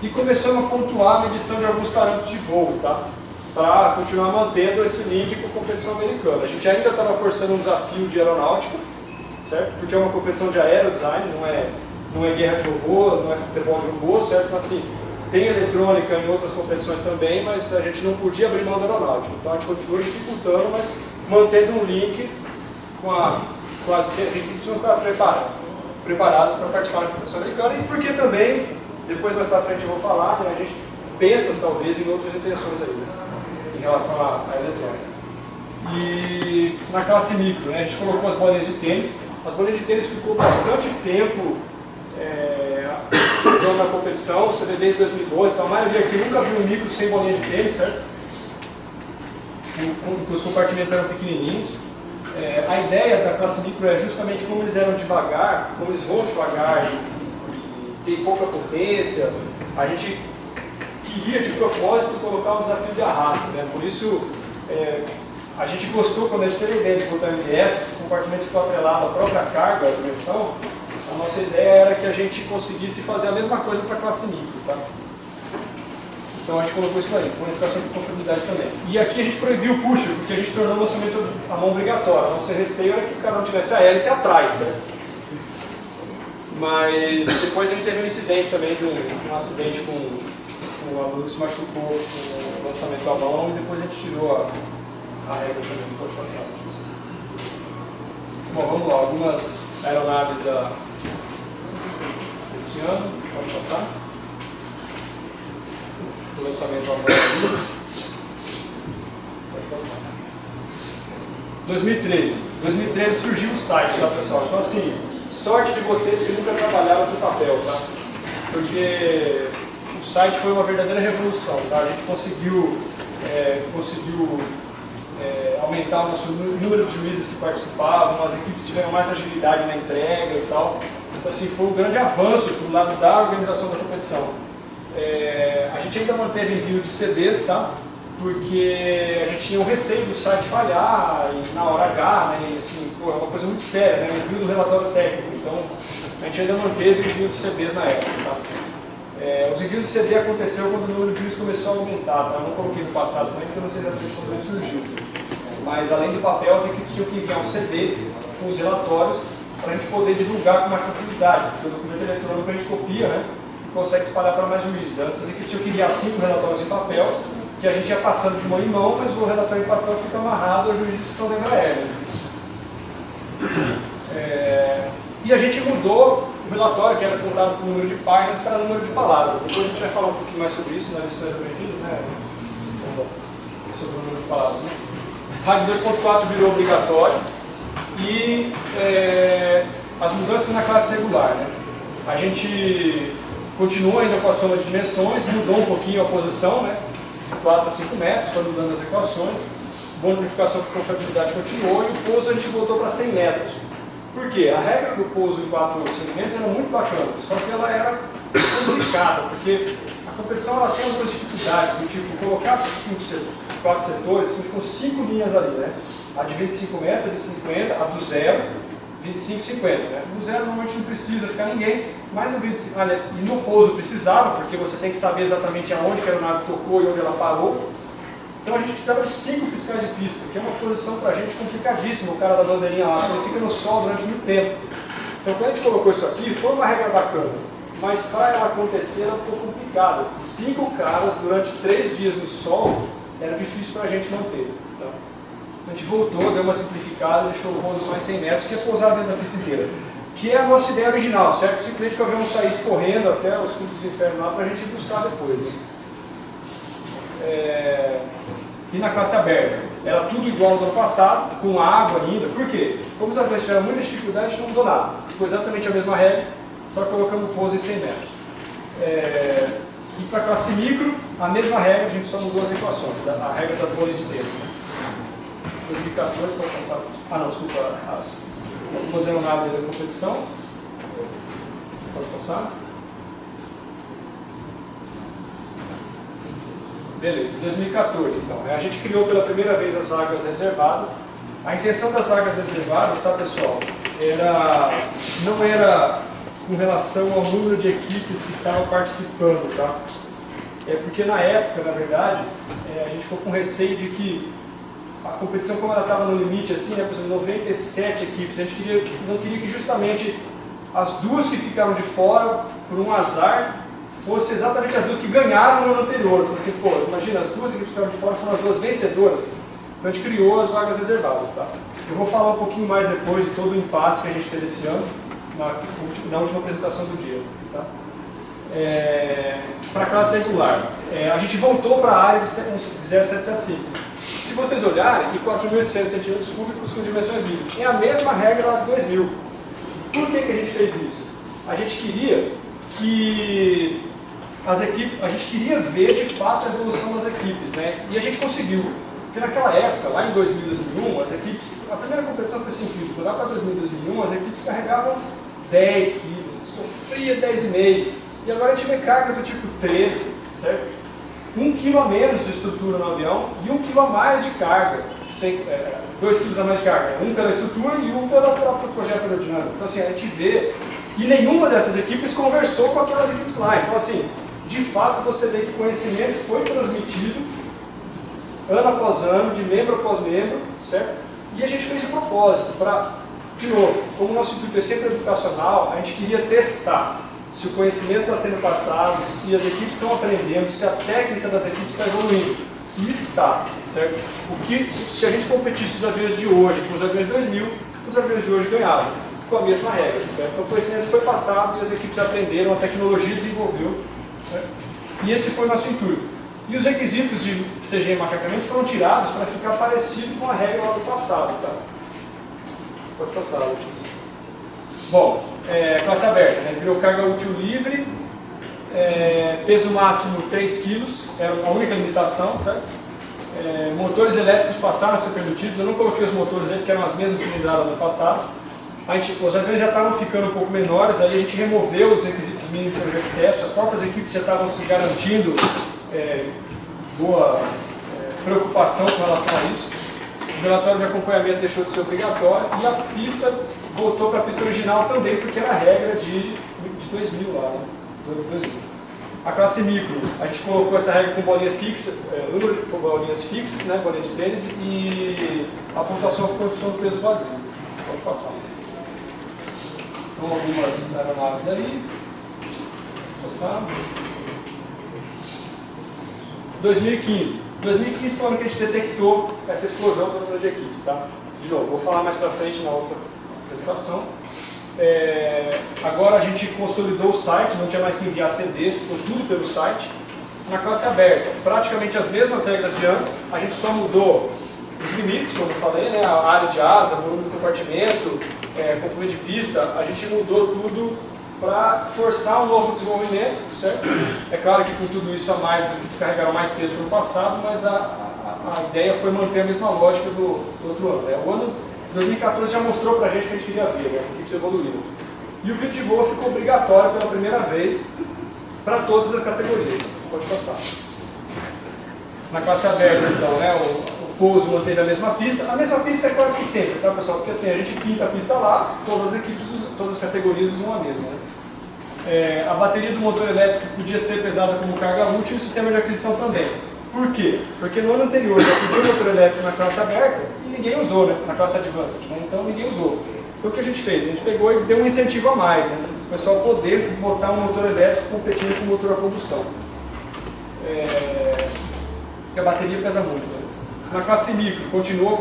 E começamos a pontuar a medição de alguns parâmetros de voo, tá? Para continuar mantendo esse link com a competição americana. A gente ainda estava forçando um desafio de aeronáutica, certo? Porque é uma competição de aerodesign, não é guerra de robôs, não é futebol de robôs, certo? Então, assim, tem eletrônica em outras competições também, mas a gente não podia abrir mão da aeronáutica. Então a gente continua dificultando, mas mantendo um link com as equipes que precisam estar preparadas para participar da competição americana e porque também, depois mais para frente eu vou falar, né, a gente pensa talvez em outras intenções aí, né, em relação à eletrônica. E na classe micro, né, a gente colocou as bolinhas de tênis. As bolinhas de tênis ficou bastante tempo na competição, você vê desde 2012, então a maioria aqui nunca viu um micro sem bolinha de tênis, certo? Os compartimentos eram pequenininhos. A ideia da classe micro é justamente como eles eram devagar, como eles vão devagar e tem pouca potência, a gente queria de propósito colocar um desafio de arrasto, né? Por isso a gente gostou quando a gente teve a ideia de botar MDF, o compartimento ficou atrelado à própria carga, à dimensão. A nossa ideia era que a gente conseguisse fazer a mesma coisa para a classe micro, tá? Então a gente colocou isso aí, bonificação de conformidade também. E aqui a gente proibiu o pusher, porque a gente tornou o lançamento à mão obrigatória. Nosso receio era que o cara não tivesse a hélice atrás, certo? Mas depois a gente teve um incidente também, de um acidente com um aluno que se machucou com o lançamento da mão e depois a gente tirou a regra também, pode passar. Bom, vamos lá, algumas aeronaves desse ano, pode passar. O lançamento agora. Pode passar. 2013. 2013 surgiu o site, tá, pessoal? Então, assim, sorte de vocês que nunca trabalharam com papel, tá? Porque o site foi uma verdadeira revolução, tá? A gente conseguiu aumentar o nosso número de juízes que participavam, as equipes tiveram mais agilidade na entrega e tal. Então, assim, foi um grande avanço para o lado da organização da competição. A gente ainda manteve envio de CDs, tá? Porque a gente tinha um receio do site falhar e na hora H, né? E, assim, pô, é uma coisa muito séria, né? Envio do relatório técnico. Então, a gente ainda manteve envio de CDs na época, tá? Os envios de CD aconteceu quando o número de juízes começou a aumentar, tá? Eu não coloquei no passado também, porque eu não sei exatamente quando ele surgiu. Mas, além do papel, as equipes tinham que enviar um CD com os relatórios para a gente poder divulgar com mais facilidade. Porque o documento eletrônico a gente copia, né? E consegue espalhar para mais juízes. Antes, as equipes tinham que enviar 5 relatórios em papel, que a gente ia passando de mão em mão, mas o relatório em papel fica amarrado aos juízes que são da Embraer. E a gente mudou o relatório, que era contado por número de páginas, para número de palavras. Depois a gente vai falar um pouquinho mais sobre isso nas lições aprendidas, né? Sobre o número de palavras. Né? Rádio 2.4 virou obrigatório e as mudanças na classe regular. Né? A gente continua ainda com a soma de dimensões, mudou um pouquinho a posição, né? De 4 a 5 metros, foi mudando as equações. Boa unificação com confiabilidade continuou e o pouso a gente voltou para 100 metros. Por quê? A regra do pouso em 4 segmentos era muito bacana, só que ela era complicada, porque a competição ela tem algumas dificuldades, do tipo, colocar 4 setores, ficam 5 linhas ali, né? A de 25 metros, a de 50, a do 0, 25 e 50. Né? No 0 normalmente não precisa ficar ninguém, mas no 25, e no pouso precisava, porque você tem que saber exatamente aonde que a aeronave tocou e onde ela parou. Então a gente precisava de 5 fiscais de pista, que é uma posição para a gente complicadíssima, o cara da bandeirinha lá, ele fica no sol durante muito tempo. Então quando a gente colocou isso aqui, foi uma regra bacana, mas para ela acontecer era um pouco complicada. 5 caras durante 3 dias no sol era difícil para a gente manter. Tá? A gente voltou, deu uma simplificada, deixou o pouso só em 100 metros, que é pousar dentro da pista inteira. Que é a nossa ideia original, certo? Simplesmente que o avião saísse correndo até os cultos do inferno lá para a gente buscar depois. Né? E na classe aberta, era tudo igual ao do ano passado, com água ainda. Por quê? Como os aviões tiveram muita dificuldade, a gente não mudou nada. Ficou exatamente a mesma regra, só colocando o pouso em 100 metros. E para a classe micro, a mesma regra, a gente só mudou as equações, a regra das bolhas inteiras. Né? 2014 pode passar. Ah não, desculpa, algumas aeronaves da competição. Pode passar. Beleza, 2014 então. A gente criou pela primeira vez as vagas reservadas. A intenção das vagas reservadas, tá pessoal, não era com relação ao número de equipes que estavam participando, tá? Porque na época, na verdade, a gente ficou com receio de que a competição, como ela estava no limite, assim, né, por exemplo, 97 equipes, a gente não queria que justamente as duas que ficaram de fora, por um azar, fossem exatamente as duas que ganharam no ano anterior. Falei assim, pô, imagina, as duas equipes que ficaram de fora foram as duas vencedoras. Então a gente criou as vagas reservadas, tá? Eu vou falar um pouquinho mais depois de todo o impasse que a gente teve esse ano, na última apresentação do dia, tá? Para a classe regular, a gente voltou para a área de 0775. Se vocês olharem, e 4.800 centímetros cúbicos com dimensões livres, é a mesma regra lá de 2000. Por que a gente fez isso? A gente queria que a gente queria ver de fato a evolução das equipes, né? E a gente conseguiu. Porque naquela época, lá em 2000, 2001, as equipes, a primeira competição foi 5 quilos, lá para 2000, 2001, as equipes carregavam 10 quilos, sofria 10,5. E agora a gente vê cargas do tipo 13, certo? 1 quilo a menos de estrutura no avião e 1 quilo a mais de carga, 2 quilos a mais de carga, 1 pela estrutura e 1 pelo próprio projeto aerodinâmico. Então assim, a gente vê, e nenhuma dessas equipes conversou com aquelas equipes lá. Então assim, de fato você vê que o conhecimento foi transmitido ano após ano, de membro após membro, certo? E a gente fez de propósito, de novo, como o nosso intuito é sempre educacional, a gente queria testar se o conhecimento está sendo passado, se as equipes estão aprendendo, se a técnica das equipes está evoluindo. e está, certo? O que, se a gente competisse os aviões de hoje com os aviões 2000, os aviões de hoje ganhavam, com a mesma regra, certo? Então o conhecimento foi passado e as equipes aprenderam, a tecnologia desenvolveu, certo? E esse foi o nosso intuito. E os requisitos de CG e macaqueamento foram tirados para ficar parecido com a regra lá do passado, tá? Pode passar, Letícia. Bom, classe aberta, né? Virou carga útil livre, peso máximo 3 kg, era a única limitação, certo? Motores elétricos passaram a ser permitidos, eu não coloquei os motores aí porque eram as mesmas cilindradas do passado. Os aviões já estavam ficando um pouco menores, aí a gente removeu os requisitos mínimos do projeto de teste, as próprias equipes já estavam se garantindo boa preocupação com relação a isso. O relatório de acompanhamento deixou de ser obrigatório e a pista voltou para a pista original também, porque era a regra de 2000 lá, né? 2000. A classe micro, a gente colocou essa regra com bolinha fixa, número de bolinhas fixas, né, bolinha de tênis, e a pontuação ficou em função do peso vazio. Pode passar. Então, algumas aeronaves aí. Passar. 2015. 2015 foi o ano que a gente detectou essa explosão do número de equipes, tá? De novo, vou falar mais para frente na outra apresentação. Agora a gente consolidou o site, não tinha mais que enviar CD, ficou tudo pelo site. Na classe aberta, praticamente as mesmas regras de antes, a gente só mudou os limites, como eu falei, né? A área de asa, volume do compartimento, comprimento de pista, a gente mudou tudo para forçar um novo desenvolvimento, certo? É claro que com tudo isso a mais, as equipes carregaram mais peso que no passado, mas a ideia foi manter a mesma lógica do outro ano, né? O ano 2014 já mostrou para a gente que a gente queria ver, né? As equipes evoluíram. E o vídeo de voo ficou obrigatório pela primeira vez para todas as categorias. Pode passar. Na classe aberta, então, né? O pouso manteve a mesma pista. A mesma pista é quase que sempre, tá, pessoal? Porque assim, a gente pinta a pista lá, todas as equipes, todas as categorias usam a mesma, né? A bateria do motor elétrico podia ser pesada como carga útil e o sistema de aquisição também. Por quê? Porque no ano anterior já podia o motor elétrico na classe aberta e ninguém usou, né? Na classe Advanced, né? Então ninguém usou. Então o que a gente fez? A gente pegou e deu um incentivo a mais, né? O pessoal poder botar um motor elétrico competindo com o motor a combustão. Porque a bateria pesa muito, né? Na classe micro, continuou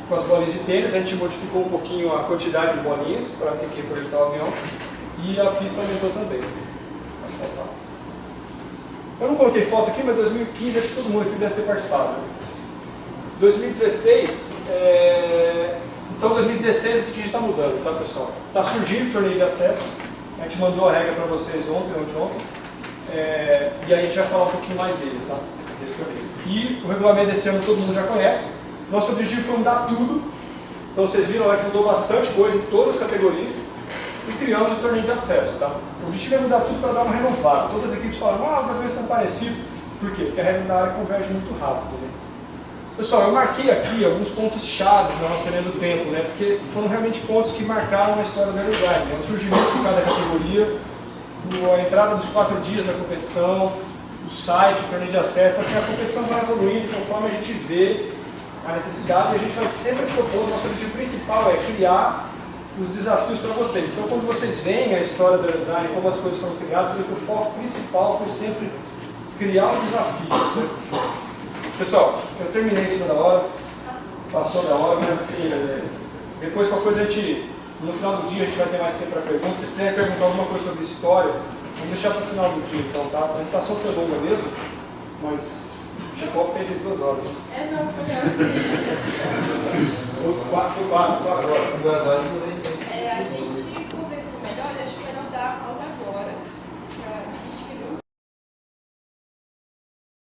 com as bolinhas de tênis, a gente modificou um pouquinho a quantidade de bolinhas para ter que projetar o avião e a pista aumentou também. Pode passar. Eu não coloquei foto aqui, mas 2015 acho que todo mundo aqui deve ter participado. 2016, então 2016 o que a gente está mudando, tá, pessoal? Está surgindo o torneio de acesso, a gente mandou a regra para vocês ontem, e aí a gente vai falar um pouquinho mais deles, tá? Desse torneio. E o regulamento desse ano todo mundo já conhece. Nosso objetivo foi mudar tudo, então vocês viram lá que mudou bastante coisa em todas as categorias e criamos o torneio de acesso, tá? O objetivo é mudar tudo para dar uma renovada. Todas as equipes falam, os aviões estão parecidos. Por quê? Porque a regra da área converge muito rápido, né? Pessoal, eu marquei aqui alguns pontos chaves na nossa linha do tempo, né? Porque foram realmente pontos que marcaram a história da aerodesign, né? O surgimento de cada categoria, a entrada dos 4 dias na competição, o site, o torneio de acesso. Então, assim, a competição vai evoluindo conforme a gente vê a necessidade e a gente vai sempre propor. Nosso objetivo principal é criar os desafios para vocês. Então, quando vocês veem a história do design, como as coisas foram criadas, o foco principal foi sempre criar um desafio, certo? Pessoal, eu terminei em cima da hora, passou da hora, mas assim, depois qualquer coisa a gente, no final do dia a gente vai ter mais tempo para perguntar. Se vocês quiserem perguntar alguma coisa sobre história, vamos deixar para o final do dia, então, tá? A apresentação foi longa mesmo, mas o Chico fez em 2 horas. Foi 4 horas. 2 horas e